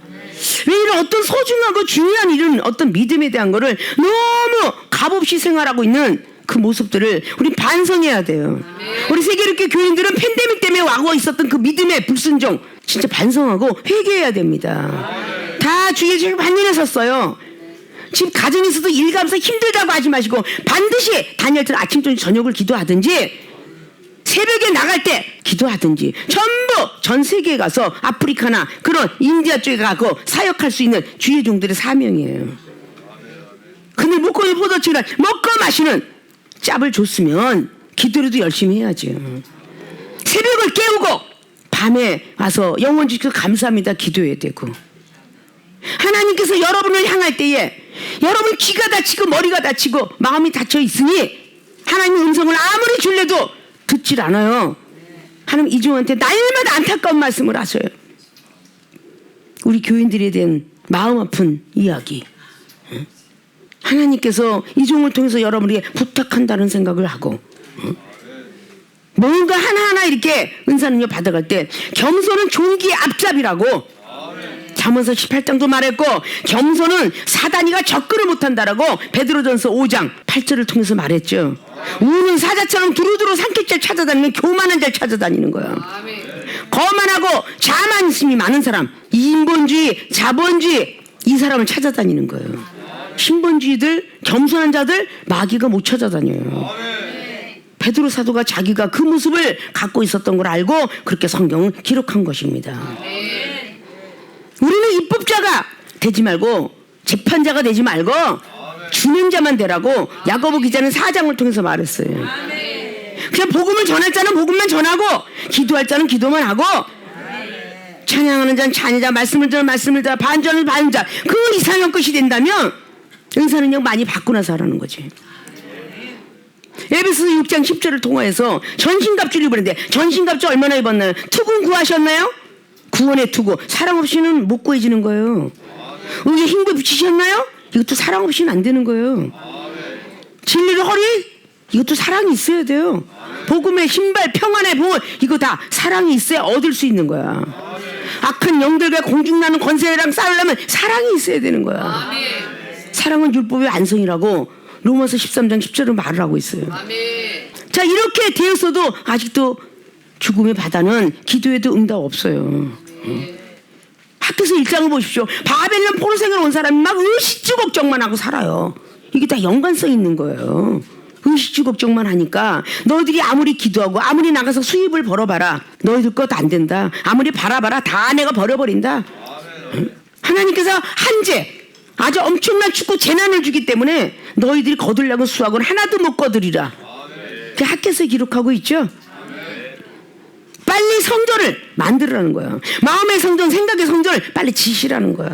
왜 이런 어떤 소중하고 중요한 일은 어떤 믿음에 대한 거를 너무 값없이 생활하고 있는 그 모습들을 우리 반성해야 돼요. 우리 세계롭게 교인들은 팬데믹 때문에 와고 있었던 그 믿음의 불순종 진짜 반성하고 회개해야 됩니다. 다 주의 죄를 반면에 섰어요. 지금 가정에서도 일가면서 힘들다고 하지 마시고 반드시 다니엘 때 아침 저녁을 기도하든지 새벽에 나갈 때 기도하든지 전부 전 세계에 가서 아프리카나 그런 인디아 쪽에 가고 사역할 수 있는 주의 종들의 사명이에요. 그늘 목걸이 포도주를 먹고 마시는 짭을 줬으면 기도라도 열심히 해야죠. 새벽을 깨우고 밤에 와서 영원 주셔서 감사합니다 기도해야 되고, 하나님께서 여러분을 향할 때에 여러분 귀가 다치고 머리가 다치고 마음이 닫혀 있으니 하나님의 음성을 아무리 줄래도 듣질 않아요. 하나님 이종한테 날마다 안타까운 말씀을 하셔요. 우리 교인들에 대한 마음 아픈 이야기. 하나님께서 이종을 통해서 여러분에게 부탁한다는 생각을 하고 뭔가 하나하나 이렇게 은사능력 받아갈 때 겸손은 종기의 앞잡이라고 잠언서 18장도 말했고, 겸손은 사단이가 접근을 못한다라고 베드로전서 5장 8절을 통해서 말했죠. 우는 사자처럼 두루두루 산길길 찾아다니는 교만한 자를 찾아다니는 거야. 거만하고 자만심이 많은 사람, 인본주의, 자본주의, 이 사람을 찾아다니는 거예요. 신본주의들, 겸손한 자들 마귀가 못 찾아다녀요. 베드로 사도가 자기가 그 모습을 갖고 있었던 걸 알고 그렇게 성경을 기록한 것입니다. 우리는 입법자가 되지 말고 재판자가 되지 말고 주는 자만 되라고 야고보 기자는 4장을 통해서 말했어요. 그냥 복음을 전할 자는 복음만 전하고 기도할 자는 기도만 하고 찬양하는 자는 찬양자, 말씀을 들어 말씀을 들어, 반주하는 반주자, 그 이상한 것이 된다면 은사는요 많이 받고 나서 하라는 거지. 에베소서 6장 10절을 통하여서 전신갑주를 입었는데 전신갑주 얼마나 입었나요? 투구 구하셨나요? 구원의 투구. 사랑 없이는 못 구해지는 거예요. 의에 힘을 붙이셨나요? 이것도 사랑 없이는 안 되는 거예요. 진리의 허리? 이것도 사랑이 있어야 돼요. 복음의 신발, 평안의 보호, 이거 다 사랑이 있어야 얻을 수 있는 거야. 악한 영들과 공중나는 권세랑 싸우려면 사랑이 있어야 되는 거야. 사랑은 율법의 완성이라고 로마서 13장 10절을 말을 하고 있어요. 자, 이렇게 되었어도 아직도 죽음의 바다는 기도에도 응답 없어요. 학교에서 1장을 보십시오. 바벨론 포로생을 온 사람이 막 의식주 걱정만 하고 살아요. 이게 다 연관성 있는 거예요. 의식주 걱정만 하니까 너희들이 아무리 기도하고 아무리 나가서 수입을 벌어봐라, 너희들 것 안 된다. 아무리 바라봐라, 다 내가 버려버린다. 하나님께서 한재, 아주 엄청난 축구 재난을 주기 때문에 너희들이 거두려고 수확은 하나도 못 거두리라. 그 학교에서 기록하고 있죠. 빨리 성전을 만들으라는 거야. 마음의 성전, 생각의 성전을 빨리 지시라는 거야.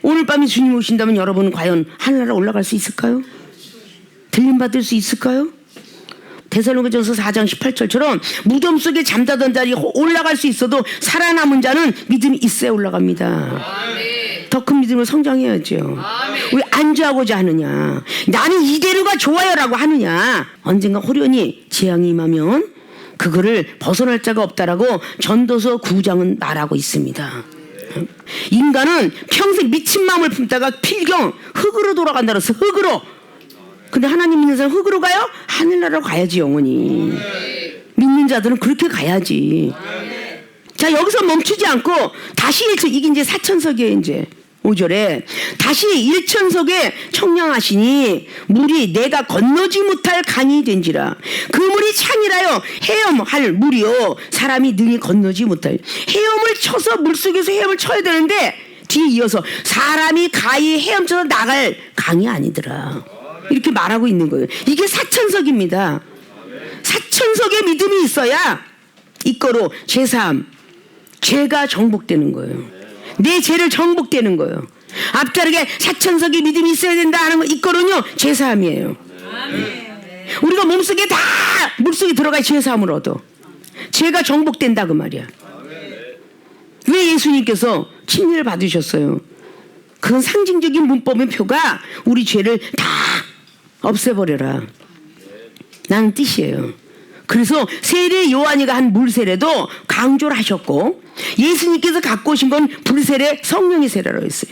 오늘 밤에 주님 오신다면 여러분은 과연 하늘나라 올라갈 수 있을까요? 들림받을 수 있을까요? 데살로니가전서 4장 18절처럼 무덤 속에 잠자던 자리 올라갈 수 있어도 살아남은 자는 믿음이 있어야 올라갑니다. 더 큰 믿음으로 성장해야죠. 왜 안주하고자 하느냐? 나는 이대로가 좋아요라고 하느냐? 언젠가 호련히 재앙이 임하면 그거를 벗어날 자가 없다라고 전도서 9장은 말하고 있습니다. 인간은 평생 미친 마음을 품다가 필경 흙으로 돌아간다 그래서 흙으로. 근데 하나님 믿는 사람 흙으로 가요? 하늘나라로 가야지 영원히. 믿는 자들은 그렇게 가야지. 자, 여기서 멈추지 않고 다시 1천, 이게 이제 사천석이에요. 이제 5절에 다시 1천석에 청량하시니 물이 내가 건너지 못할 강이 된지라. 그 물이 창이라요 헤엄할 물이요 사람이 능히 건너지 못할. 헤엄을 쳐서 물속에서 헤엄을 쳐야 되는데 뒤에 이어서 사람이 가히 헤엄쳐서 나갈 강이 아니더라. 이렇게 말하고 있는 거예요. 이게 사천석입니다. 사천석의 믿음이 있어야 이거로 제사함, 죄가 정복되는 거예요. 내 죄를 정복되는 거예요. 앞다르게 사천석의 믿음이 있어야 된다 하는 거 이거는요 제사함이에요. 우리가 몸속에 다 물속에 들어가 제사함을 얻어. 죄가 정복된다 그 말이야. 왜 예수님께서 침례를 받으셨어요? 그건 상징적인 문법의 표가 우리 죄를 다 없애버려라 라는 뜻이에요. 그래서 세례 요한이가 한 물세례도 강조를 하셨고 예수님께서 갖고 오신 건 불세례, 성령의 세례라고 했어요.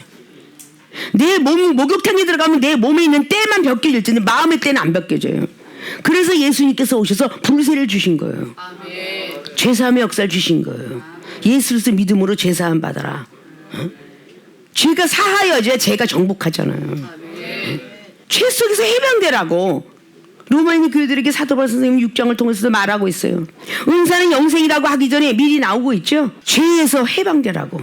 내 몸 목욕탕에 들어가면 내 몸에 있는 때만 벗겨질 텐데 마음의 때는 안 벗겨져요. 그래서 예수님께서 오셔서 불세례를 주신 거예요. 죄사함의 역사를 주신 거예요. 예수를 믿음으로 죄사함 받아라. 죄가 사하여져야 죄가 정복하잖아요. 죄 속에서 해방되라고 로마인 교회들에게 사도 바울 선생님 6장을 통해서도 말하고 있어요. 은사는 영생이라고 하기 전에 미리 나오고 있죠. 죄에서 해방되라고.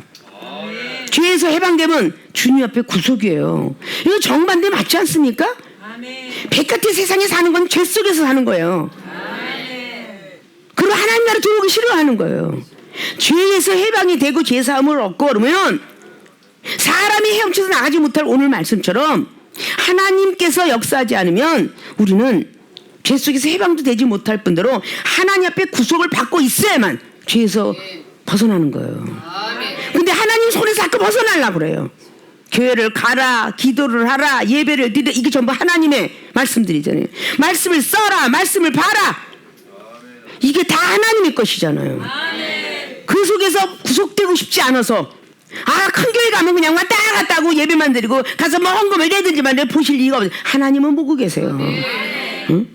죄에서 해방되면 주님 앞에 구속이에요. 이거 정반대 맞지 않습니까? 백같은 세상에 사는 건 죄 속에서 사는 거예요. 그리고 하나님 나라 들어오기 싫어하는 거예요. 죄에서 해방이 되고 죄사함을 얻고 그러면 사람이 헤엄쳐서 나가지 못할 오늘 말씀처럼 하나님께서 역사하지 않으면 우리는 죄 속에서 해방도 되지 못할 뿐더러 하나님 앞에 구속을 받고 있어야만 죄에서 벗어나는 거예요. 근데 하나님 손에서 자꾸 벗어나려고 그래요. 교회를 가라, 기도를 하라, 예배를 드려, 이게 전부 하나님의 말씀들이잖아요. 말씀을 써라, 말씀을 봐라, 이게 다 하나님의 것이잖아요. 그 속에서 구속되고 싶지 않아서 큰 교회 가면 그냥 왔다 갔다 하고 예배만 드리고 가서 뭐 헌금을 내든지만 보실 리가 없어요. 하나님은 보고 계세요. 응?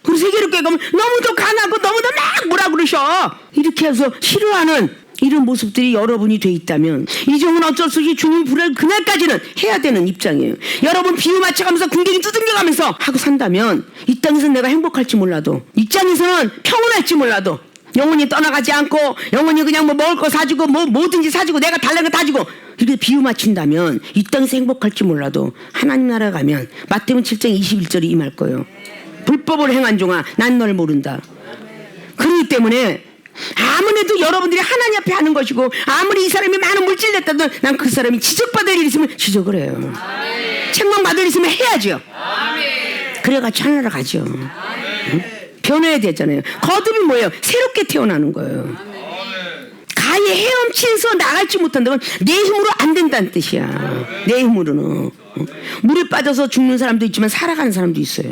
그리고 세계롭게 가면 너무도 가난하고 너무도 막 뭐라 그러셔 이렇게 해서 싫어하는 이런 모습들이 여러분이 돼 있다면 이종은 어쩔 수 없이 주님 부를 그날까지는 해야 되는 입장이에요. 여러분 비유 맞춰가면서 궁뎅이 두들겨가면서 하고 산다면 이 땅에서 내가 행복할지 몰라도 이 땅에서는 평온할지 몰라도 영원히 떠나가지 않고 영원히 그냥 뭐 먹을 거 사주고 뭐 뭐든지 사주고 내가 달라는 거 다 주고 이렇게 비유 맞춘다면 이 땅에서 행복할지 몰라도 하나님 나라에 가면 마태복음 7장 21절이 임할 거예요. 불법을 행한 종아 난 널 모른다. 그렇기 때문에 아무래도 여러분들이 하나님 앞에 하는 것이고 아무리 이 사람이 많은 물질 냈다든 난 그 사람이 지적받을 일 있으면 지적을 해요. 책망받을 일 있으면 해야죠. 그래가지고 하나로 가죠. 응? 변해야 되잖아요. 거듭이 뭐예요? 새롭게 태어나는 거예요. 가히 헤엄치면서 나갈지 못한다면 내 힘으로 안 된다는 뜻이야. 내 힘으로는. 물에 빠져서 죽는 사람도 있지만 살아가는 사람도 있어요.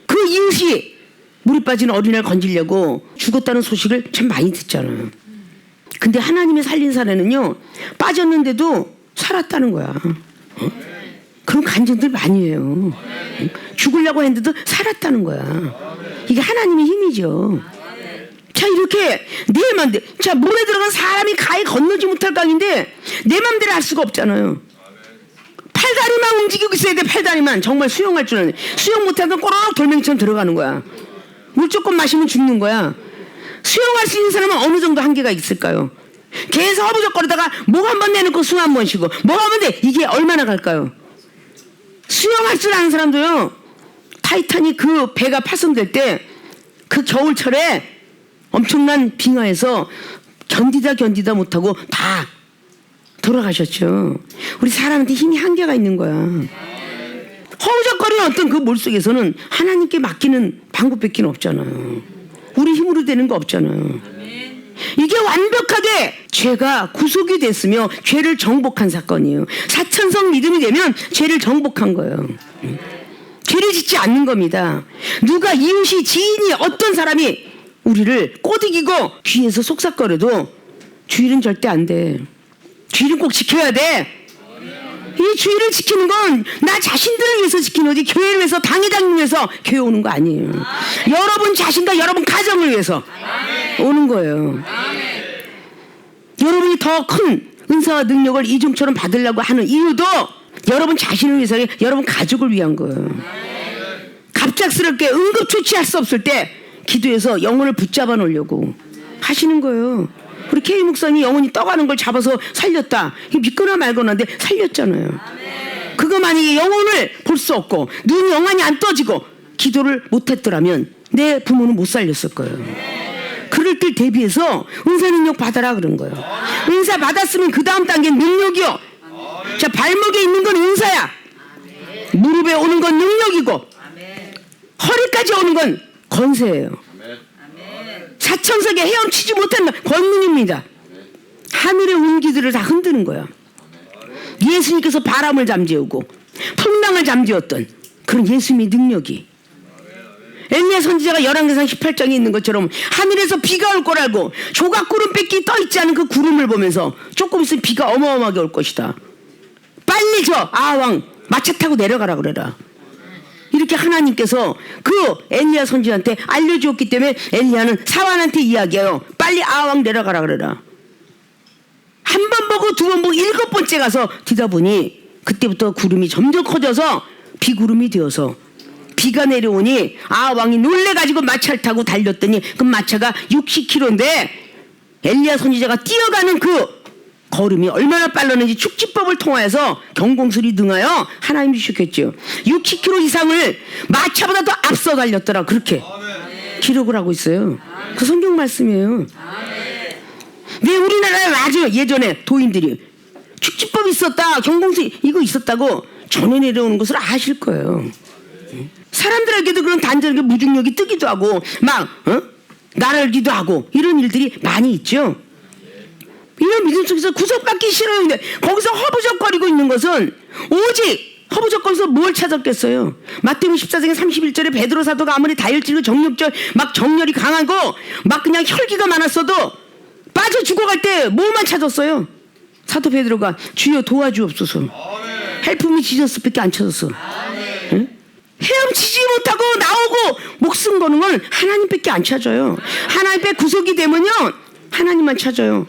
그 이웃이 물에 빠진 어린애를 건지려고 죽었다는 소식을 참 많이 듣잖아요. 근데 하나님이 살린 사례는요, 빠졌는데도 살았다는 거야. 그런 간증들 많이 해요. 죽으려고 했는데도 살았다는 거야. 이게 하나님의 힘이죠. 자, 이렇게 내 맘대로, 자, 물에 들어간 사람이 가히 건너지 못할 강인데 내 맘대로 할 수가 없잖아요. 팔다리만 움직이고 있어야 돼. 팔다리만. 정말 수영할 줄 아네. 수영 못하면 꼬르륵 돌멩이처럼 들어가는 거야. 물 조금 마시면 죽는 거야. 수영할 수 있는 사람은 어느 정도 한계가 있을까요? 계속 허부적거리다가 목 한 번 내놓고 숨 한 번 쉬고 목 하면 돼. 이게 얼마나 갈까요? 수영할 줄 아는 사람도요, 타이타닉 그 배가 파손될 때 그 겨울철에 엄청난 빙하에서 견디다 못하고 다 돌아가셨죠. 우리 사람한테 힘이 한계가 있는 거야. 허우적거리는 어떤 그 물속에서는 하나님께 맡기는 방법밖에 없잖아요. 우리 힘으로 되는 거 없잖아요. 이게 완벽하게 죄가 구속이 됐으며 죄를 정복한 사건이에요. 사천성 믿음이 되면 죄를 정복한 거예요. 죄를 짓지 않는 겁니다. 누가 이웃이 지인이 어떤 사람이 우리를 꼬드기고 귀에서 속삭거려도 주일은 절대 안 돼. 주일은 꼭 지켜야 돼. 이 주일을 지키는 건 나 자신들을 위해서 지키는 거지 교회를 위해서 당회장을 위해서 교회 오는 거 아니에요. 여러분 자신과 여러분 가정을 위해서 오는 거예요. 여러분이 더 큰 은사와 능력을 이중처럼 받으려고 하는 이유도 여러분 자신을 위해서, 여러분 가족을 위한 거예요. 갑작스럽게 응급조치할 수 없을 때 기도해서 영혼을 붙잡아 놓으려고 하시는 거예요. 우리 K 목사님이 영혼이 떠가는 걸 잡아서 살렸다. 믿거나 말거나인데 살렸잖아요. 그거 만약에 영혼을 볼 수 없고 눈이 영원히 안 떠지고 기도를 못했더라면 내 부모는 못 살렸을 거예요. 그럴 때 대비해서 은사 능력 받아라 그런 거예요. 은사 받았으면 그 다음 단계는 능력이요. 자, 발목에 있는 건 은사야. 무릎에 오는 건 능력이고 허리까지 오는 건 권세예요. 사천석에 헤엄치지 못한다. 권능입니다. 하늘의 운기들을 다 흔드는 거야. 예수님께서 바람을 잠재우고 풍랑을 잠재웠던 그런 예수님의 능력이, 엘리야 선지자가 열왕기상 18장에 있는 것처럼 하늘에서 비가 올 걸 알고 조각구름 뺏기 떠있지 않은 그 구름을 보면서 조금 있으면 비가 어마어마하게 올 것이다. 빨리 저 아왕 마차 타고 내려가라 그래라. 이렇게 하나님께서 그 엘리야 선지자한테 알려주었기 때문에 엘리야는 사환한테 이야기해요. 빨리 아왕 내려가라 그래라. 한 번 보고 두 번 보고 7번째 가서 뒤다 보니 그때부터 구름이 점점 커져서 비구름이 되어서 비가 내려오니 아왕이 놀래가지고 마차를 타고 달렸더니 그 마차가 60km인데 엘리야 선지자가 뛰어가는 그 걸음이 얼마나 빨랐는지 축지법을 통하여서 경공술이 능하여 하나님이 주셨겠죠. 60km 이상을 마차보다 더 앞서 달렸더라. 그렇게 기록을 하고 있어요. 그 성경 말씀이에요. 왜 우리나라에 아주 예전에 도인들이 축지법이 있었다, 경공술 이거 있었다고 전해 내려오는 것을 아실 거예요. 사람들에게도 그런 단절하게 무중력이 뜨기도 하고 막 날아기도 하고 이런 일들이 많이 있죠. 이런 믿음 속에서 구속받기 싫어요. 거기서 허부적거리고 있는 것은 오직 허부적거려서 뭘 찾았겠어요. 마태복음 14장 31절에 베드로 사도가 아무리 다혈질로 정력절 막 정열이 강하고 막 그냥 혈기가 많았어도 빠져 죽어갈 때 뭐만 찾았어요. 사도 베드로가 주여 도와주옵소서. 헬프미 지저스밖에 안 찾았어. 응? 헤엄치지 못하고 나오고 목숨 거는 건 하나님밖에 안 찾아요. 하나님께 구속이 되면요 하나님만 찾아요.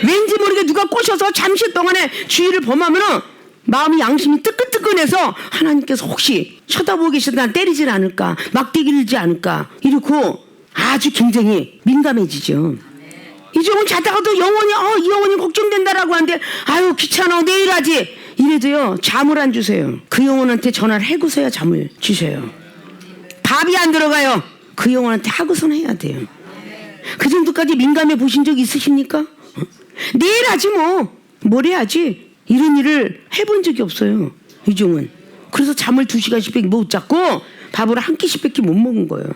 왠지 모르게 누가 꼬셔서 잠시 동안에 주의를 범하면 마음이 양심이 뜨끈뜨끈해서 하나님께서 혹시 쳐다보고 계셔도 난 때리질 않을까, 막대기르지 않을까 이러고 아주 굉장히 민감해지죠. 이제 오늘 자다가도 영혼이 이 영혼이 걱정된다라고 하는데 아유 귀찮아 내일 하지 이래도요 잠을 안 주세요. 그 영혼한테 전화를 해고서야 잠을 주세요. 밥이 안 들어가요. 그 영혼한테 하고선 해야 돼요. 그 정도까지 민감해 보신 적 있으십니까? 내일 하지 뭐 모레 하지 이런 일을 해본 적이 없어요. 이종은. 그래서 잠을 2시간씩밖에 못 잤고 밥을 한 끼씩밖에 못 먹은 거예요.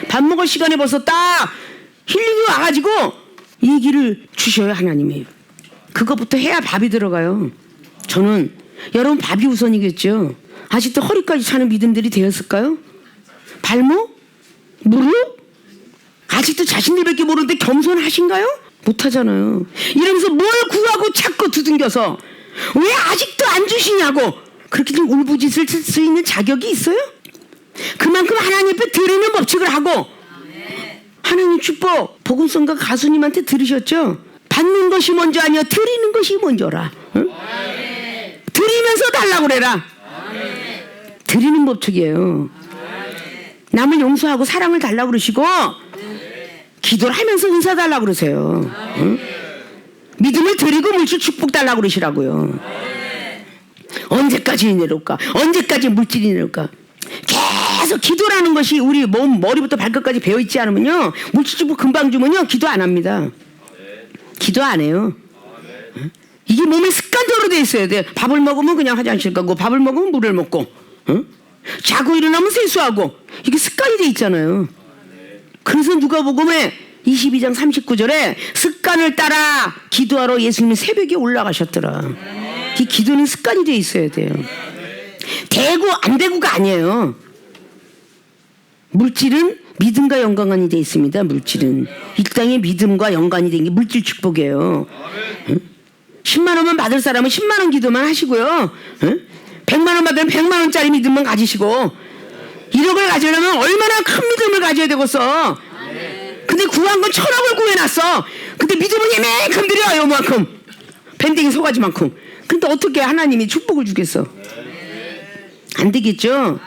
밥 먹을 시간에 벌써 딱 힐링이 와가지고 얘기를 주셔요. 하나님이. 그것부터 해야 밥이 들어가요. 저는 여러분 밥이 우선이겠죠. 아직도 허리까지 차는 믿음들이 되었을까요? 발목? 무릎? 아직도 자신들밖에 모르는데 겸손하신가요? 못하잖아요. 이러면서 뭘 구하고 찾고 두둥겨서 왜 아직도 안 주시냐고 그렇게 좀 울부짖을 수 있는 자격이 있어요? 그만큼 하나님 앞에 드리는 법칙을 하고 하나님 축복 복음성가 가수님한테 들으셨죠? 받는 것이 먼저 아니야 드리는 것이 먼저라. 응? 드리면서 달라고 그래라. 드리는 법칙이에요. 남을 용서하고 사랑을 달라고 그러시고 기도를 하면서 은사 달라고 그러세요. 응? 믿음을 드리고 물질 축복 달라고 그러시라고요. 언제까지 내려올까? 언제까지 물질이 내려올까? 계속 기도라는 것이 우리 몸 머리부터 발끝까지 배어있지 않으면요 물질 축복 금방 주면요 기도 안 합니다. 기도 안 해요. 이게 몸에 습관적으로 돼 있어야 돼. 밥을 먹으면 그냥 화장실 가고 밥을 먹으면 물을 먹고 자고 일어나면 세수하고 이게 습관이 돼 있잖아요. 그래서 누가복음에 22장 39절에 습관을 따라 기도하러 예수님이 새벽에 올라가셨더라. 이 기도는 습관이 돼 있어야 돼요. 되고 안 되고가 아니에요. 물질은 믿음과 연관이 돼 있습니다. 물질은 이 땅에 믿음과 연관이 된 게 물질 축복이에요. 10만 원만 받을 사람은 10만 원 기도만 하시고요. 100만 원 받으면 100만 원짜리 믿음만 가지시고 1억을 가지려면 얼마나 큰 믿음을 가져야 되겠어. 근데 구한 건 1000억을 구해놨어. 근데 믿음은 이만큼 드려요. 요만큼 밴댕이 소가지만큼. 근데 어떻게 하나님이 축복을 주겠어? 안 되겠죠?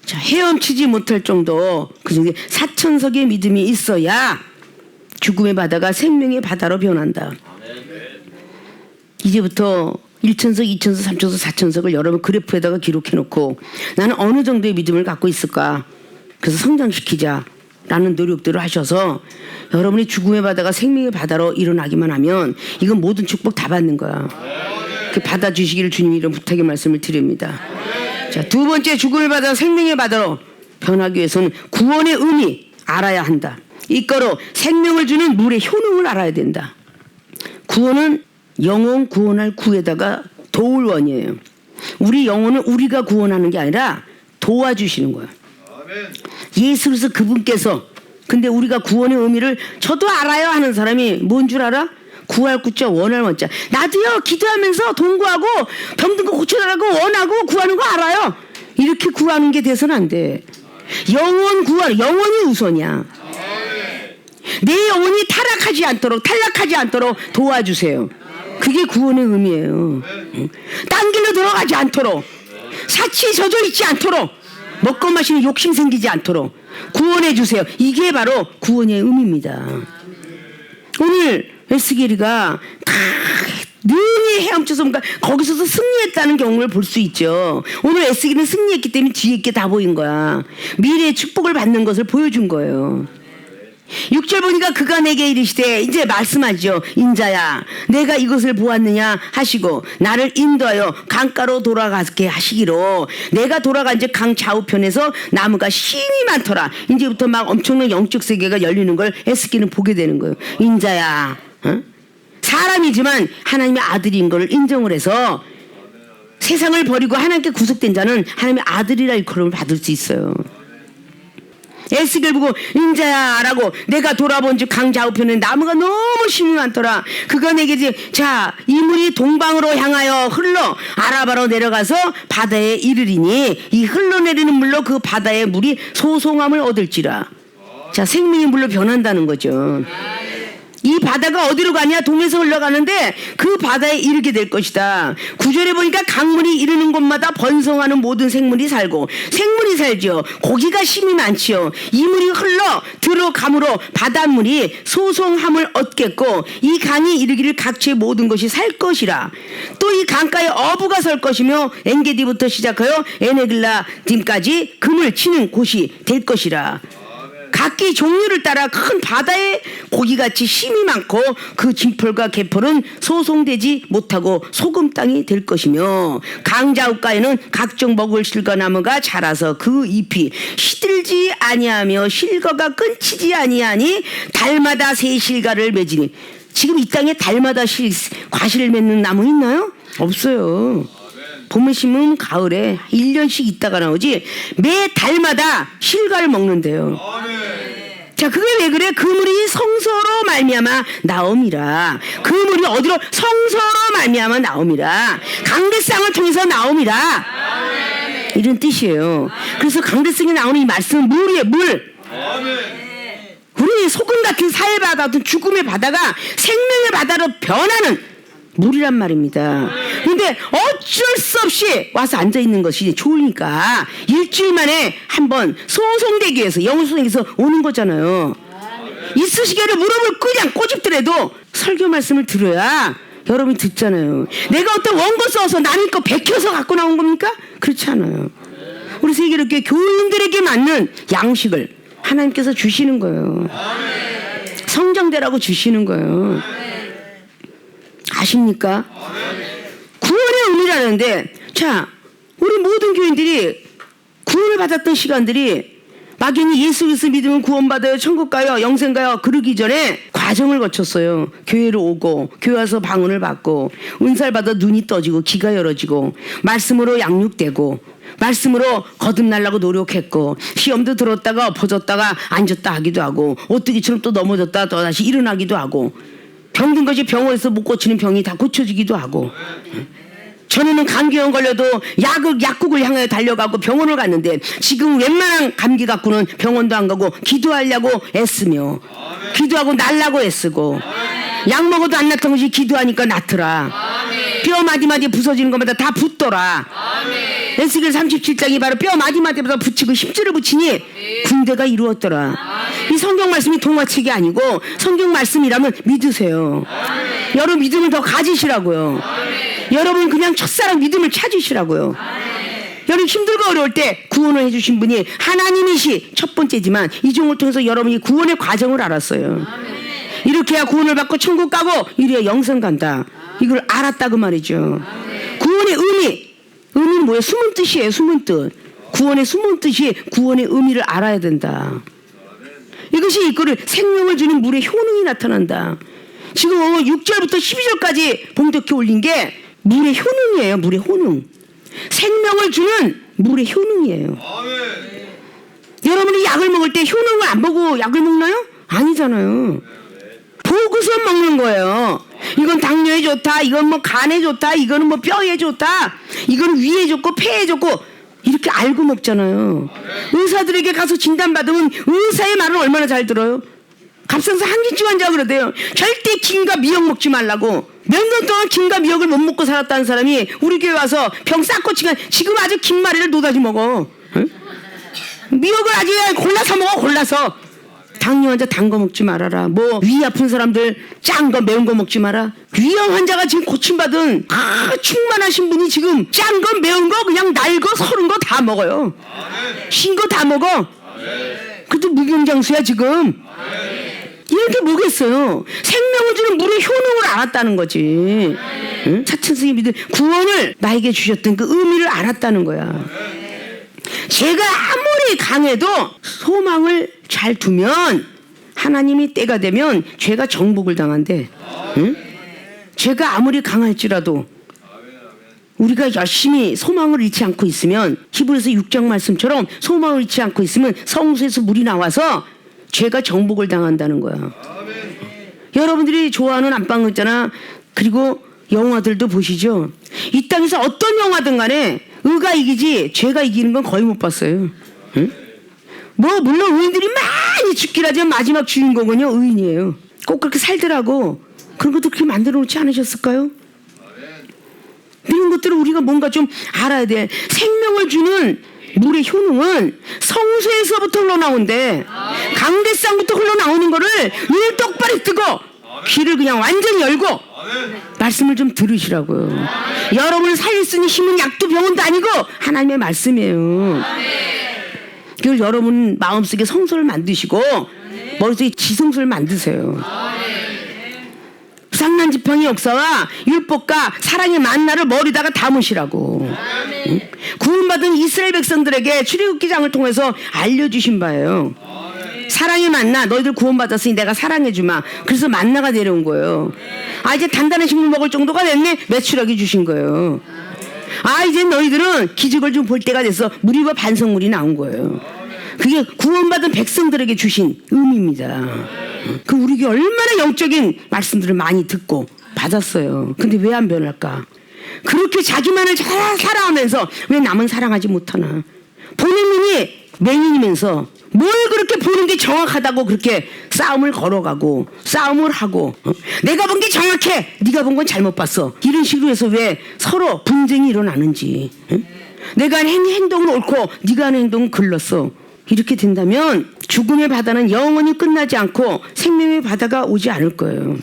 자, 헤엄치지 못할 정도 그 중에 사천석의 믿음이 있어야 죽음의 바다가 생명의 바다로 변한다. 이제부터 1천석, 2천석, 3천석, 4천석을 여러분 그래프에다가 기록해놓고 나는 어느 정도의 믿음을 갖고 있을까? 그래서 성장시키자 라는 노력들을 하셔서 여러분이 죽음의 바다가 생명의 바다로 일어나기만 하면 이건 모든 축복 다 받는 거야. 그 받아주시기를 주님 이름 부탁의 말씀을 드립니다. 자, 두 번째 죽음의 바다가 생명의 바다로 변하기 위해서는 구원의 의미 알아야 한다. 이거로 생명을 주는 물의 효능을 알아야 된다. 구원은 영혼 구원할 구에다가 도울 원이에요. 우리 영혼은 우리가 구원하는 게 아니라 도와주시는 거예요. 예수 그리스도 그분께서. 근데 우리가 구원의 의미를 저도 알아요 하는 사람이 뭔 줄 알아? 구할 구자 원할 원자. 나도요 기도하면서 동구하고 병든 거 고쳐달라고 원하고 구하는 거 알아요. 이렇게 구하는 게 돼서는 안 돼. 영혼 구하는 영혼이 우선이야. 내 영혼이 탈락하지 않도록 도와주세요. 그게 구원의 의미예요. 딴 길로 돌아가지 않도록, 사치에 젖어 있지 않도록, 먹고 마시는 욕심 생기지 않도록 구원해 주세요. 이게 바로 구원의 의미입니다. 오늘 에스겔이가 다 능히 헤엄쳐서 거기서도 승리했다는 경험을 볼 수 있죠. 오늘 에스겔은 승리했기 때문에 뒤에 게 다 보인 거야. 미래의 축복을 받는 것을 보여준 거예요. 6절 보니까 그가 내게 이르시되 이제 말씀하죠. 인자야 내가 이것을 보았느냐 하시고 나를 인도하여 강가로 돌아가게 하시기로 내가 돌아간 즉 강 좌우편에서 나무가 심이 많더라. 이제부터 막 엄청난 영적 세계가 열리는 걸 에스겔은 보게 되는 거예요. 인자야 사람이지만 하나님의 아들인 걸 인정을 해서 세상을 버리고 하나님께 구속된 자는 하나님의 아들이라 일컬음을 받을 수 있어요. 에스겔 보고 인자야 라고 내가 돌아본 즉 강 좌우편에 나무가 너무 심이 많더라. 그가 내게 이제 자 이 물이 동방으로 향하여 흘러 아라바로 내려가서 바다에 이르리니 이 흘러내리는 물로 그 바다의 물이 소송함을 얻을지라. 자 생명의 물로 변한다는 거죠. 이 바다가 어디로 가냐? 동에서 흘러가는데 그 바다에 이르게 될 것이다. 9절에 보니까 강물이 이르는 곳마다 번성하는 모든 생물이 살고 생물이 살지요. 고기가 심이 많지요. 이 물이 흘러 들어감으로 바닷물이 소송함을 얻겠고 이 강이 이르기를 각처의 모든 것이 살 것이라. 또 이 강가에 어부가 설 것이며 엔게디부터 시작하여 에네글라딤까지 금을 치는 곳이 될 것이라. 각기 종류를 따라 큰 바다의 고기같이 힘이 많고 그 진펄과 개펄은 소송되지 못하고 소금 땅이 될 것이며 강자욱가에는 각종 먹을 실과 나무가 자라서 그 잎이 시들지 아니하며 실과가 끊치지 아니하니 달마다 새 실과를 맺으니. 지금 이 땅에 달마다 과실을 맺는 나무 있나요? 없어요. 봄에 심으면 가을에 1년씩 있다가 나오지 매 달마다 실과를 먹는데요. 자, 그게 왜 그래? 그 물이 성소로 말미암아 나옴이라. 그 물이 어디로? 성소로 말미암아 나옴이라. 강대상을 통해서 나옴이라. 이런 뜻이에요. 그래서 강대상에 나오는 이 말씀은 물이에요. 물. 우리 소금 같은 사해바다 같은 죽음의 바다가 생명의 바다로 변하는 물이란 말입니다. 근데 어쩔 수 없이 와서 앉아있는 것이 좋으니까 일주일 만에 한번 소송되기 위해서 영소송에서 오는 거잖아요. 이쑤시개를 무릎을 그냥 꼬집더라도 설교 말씀을 들어야 여러분이 듣잖아요. 내가 어떤 원고 써서 남의 거 베껴서 갖고 나온 겁니까? 그렇지 않아요. 우리 세계롭게 교인들에게 맞는 양식을 하나님께서 주시는 거예요. 성장되라고 주시는 거예요. 아십니까? 구원의 의미라는데, 자, 우리 모든 교인들이 구원을 받았던 시간들이 막연히 예수 그리스도 믿으면 구원받아요, 천국 가요, 영생 가요 그러기 전에 과정을 거쳤어요. 교회로 오고 교회 와서 방언을 받고 은사를 받아 눈이 떠지고 귀가 열어지고 말씀으로 양육되고 말씀으로 거듭나려고 노력했고 시험도 들었다가 엎어졌다가 앉았다 하기도 하고 오뚜기처럼 또 넘어졌다가 또 다시 일어나기도 하고 병든 것이 병원에서 못 고치는 병이 다 고쳐지기도 하고 전에는 감기병 걸려도 약국을 향해 달려가고 병원을 갔는데 지금 웬만한 감기 갖고는 병원도 안 가고 기도하려고 애쓰며 기도하고 날라고 애쓰고 약 먹어도 안 낫던 것이 기도하니까 낫더라. 뼈 마디마디 부서지는 것마다 다 붙더라. 에스겔 37장이 바로 뼈 마디마디마다 붙이고 힘줄을 붙이니 군대가 이루었더라. 이 성경 말씀이 동화책이 아니고 성경 말씀이라면 믿으세요. 여러분 믿음을 더 가지시라고요. 여러분 그냥 첫사랑 믿음을 찾으시라고요. 여러분 힘들고 어려울 때 구원을 해주신 분이 하나님이시 첫 번째지만 이 종을 통해서 여러분이 구원의 과정을 알았어요. 이렇게 해야 구원을 받고 천국 가고 이래야 영생 간다. 이걸 알았다 그 말이죠. 구원의 의미는 뭐예요? 숨은 뜻이에요. 숨은 뜻. 구원의 숨은 뜻이 구원의 의미를 알아야 된다. 이것이 이거를 생명을 주는 물의 효능이 나타난다. 지금 6절부터 12절까지 봉독해 올린 게 물의 효능이에요. 물의 효능. 생명을 주는 물의 효능이에요. 여러분이 약을 먹을 때 효능을 안 보고 약을 먹나요? 아니잖아요. 보고서 먹는 거예요. 이건 당뇨에 좋다, 이건 뭐 간에 좋다, 이거는 뭐 뼈에 좋다, 이건 위에 좋고 폐에 좋고 이렇게 알고 먹잖아요. 의사들에게 가서 진단받으면 의사의 말은 얼마나 잘 들어요? 갑상선 항진증 환자가 그러대요. 절대 김과 미역 먹지 말라고. 몇 년 동안 김과 미역을 못 먹고 살았다는 사람이 우리 교회 와서 병 싹 고치면 지금 아주 김말이를 노다지 먹어. 응? 미역을 아주 골라서 먹어. 골라서. 당뇨 환자 단 거 먹지 말아라. 뭐 위 아픈 사람들 짠 거 매운 거 먹지 마라. 위암 환자가 지금 고침받은 충만하신 분이 지금 짠 거 매운 거 그냥 날 거 서른 거 다 먹어요. 신 거 다 먹어. 그것도 무병장수야 지금. 이런 게 뭐겠어요? 생명을 주는 물의 효능을 알았다는 거지. 응? 차천승이 믿은 구원을 나에게 주셨던 그 의미를 알았다는 거야. 제가 아무리 강해도 소망을 잘 두면 하나님이 때가 되면 죄가 정복을 당한대. 응? 죄가 아무리 강할지라도 우리가 열심히 소망을 잃지 않고 있으면 히브리서 6장 말씀처럼 소망을 잃지 않고 있으면 성소에서 물이 나와서 죄가 정복을 당한다는 거야. 여러분들이 좋아하는 안방 있잖아. 그리고 영화들도 보시죠. 이 땅에서 어떤 영화든 간에 의가 이기지 죄가 이기는 건 거의 못 봤어요. 응? 뭐 물론 의인들이 많이 죽긴 하지만 마지막 주인공은요 의인이에요. 꼭 그렇게 살더라고. 그런 것도 그렇게 만들어 놓지 않으셨을까요? 이런 것들을 우리가 뭔가 좀 알아야 돼. 생명을 주는 물의 효능은 성소에서부터 흘러나온대. 강대상부터 흘러나오는 거를 눈을 똑바로 뜨고 귀를 그냥 완전히 열고 말씀을 좀 들으시라고요. 여러분을 살릴 수 있는 힘은 약도 병원도 아니고 하나님의 말씀이에요. 그걸 여러분 마음속에 성소를 만드시고 머릿속에 지성소를 만드세요. 상난 지팡이 역사와 율법과 사랑의 만나를 머리다가 담으시라고. 응? 구원받은 이스라엘 백성들에게 출애굽기장을 통해서 알려주신 바예요. 사랑의 만나, 너희들 구원받았으니 내가 사랑해주마. 그래서 만나가 내려온 거예요. 아, 이제 단단한 식물 먹을 정도가 됐네. 메추라기 주신 거예요. 아, 이제 너희들은 기적을 좀 볼 때가 돼서 무리와 반성물이 나온 거예요. 그게 구원받은 백성들에게 주신 의미입니다. 그 우리에게 얼마나 영적인 말씀들을 많이 듣고 받았어요. 근데 왜 안 변할까? 그렇게 자기만을 잘 살아가면서 왜 남은 사랑하지 못하나? 보는 눈이 맹인이면서 뭘 그렇게 보는 게 정확하다고 그렇게 싸움을 걸어가고 싸움을 하고, 내가 본 게 정확해, 네가 본 건 잘못 봤어, 이런 식으로 해서 왜 서로 분쟁이 일어나는지. 내가 하는 행동은 옳고 네가 하는 행동은 글렀어. 이렇게 된다면 죽음의 바다는 영원히 끝나지 않고 생명의 바다가 오지 않을 거예요.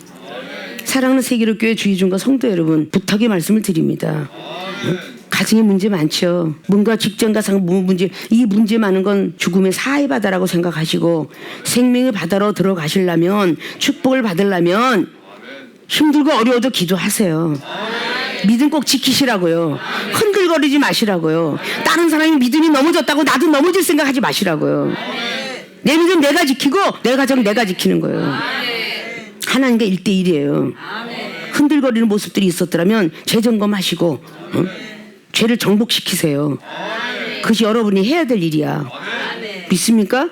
사랑하는 세계로교회 주의종과 성도 여러분, 부탁의 말씀을 드립니다. 가정에 문제 많죠. 뭔가 직장과 상 문제, 이 문제 많은 건 죽음의 사의 바다라고 생각하시고 생명의 바다로 들어가시려면, 축복을 받으려면 힘들고 어려워도 기도하세요. 믿음 꼭 지키시라고요. 흔들거리지 마시라고요. 다른 사람이 믿음이 넘어졌다고 나도 넘어질 생각하지 마시라고요. 내 믿음 내가 지키고 내 가정 내가 지키는 거예요. 하나님과 1대1이에요. 흔들거리는 모습들이 있었더라면 재점검하시고 죄를 정복시키세요. 그것이 여러분이 해야 될 일이야. 믿습니까?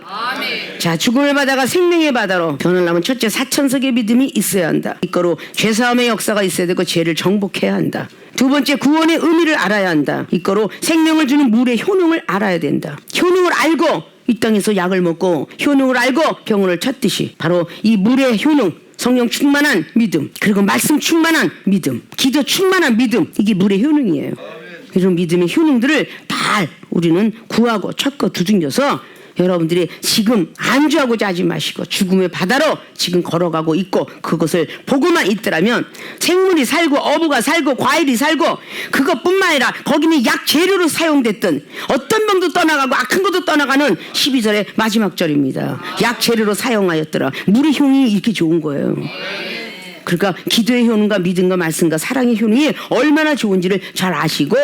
자, 죽음의 바다가 생명의 바다로 변하려면 첫째, 사천석의 믿음이 있어야 한다. 이거로 죄사함의 역사가 있어야 되고 죄를 정복해야 한다. 두 번째, 구원의 의미를 알아야 한다. 이거로 생명을 주는 물의 효능을 알아야 된다. 효능을 알고 이 땅에서 약을 먹고 효능을 알고 병원을 찾듯이 바로 이 물의 효능, 성령 충만한 믿음, 그리고 말씀 충만한 믿음, 기도 충만한 믿음, 이게 물의 효능이에요. 이런 믿음의 효능들을 다 우리는 구하고 찾고 두둥겨서 여러분들이 지금 안주하고자 하지 마시고 죽음의 바다로 지금 걸어가고 있고 그것을 보고만 있더라면 생물이 살고 어부가 살고 과일이 살고 그것뿐만 아니라 거기는 약 재료로 사용됐던 어떤 병도 떠나가고 악한 것도 떠나가는 12절의 마지막 절입니다. 약 재료로 사용하였더라. 물의 효능이 이렇게 좋은 거예요. 그러니까 기도의 효능과 믿음과 말씀과 사랑의 효능이 얼마나 좋은지를 잘 아시고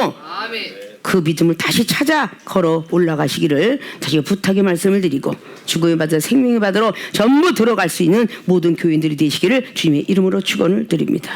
그 믿음을 다시 찾아 걸어 올라가시기를 다시 부탁의 말씀을 드리고 죽음의 바다 생명의 바다로 전부 들어갈 수 있는 모든 교인들이 되시기를 주님의 이름으로 축원을 드립니다.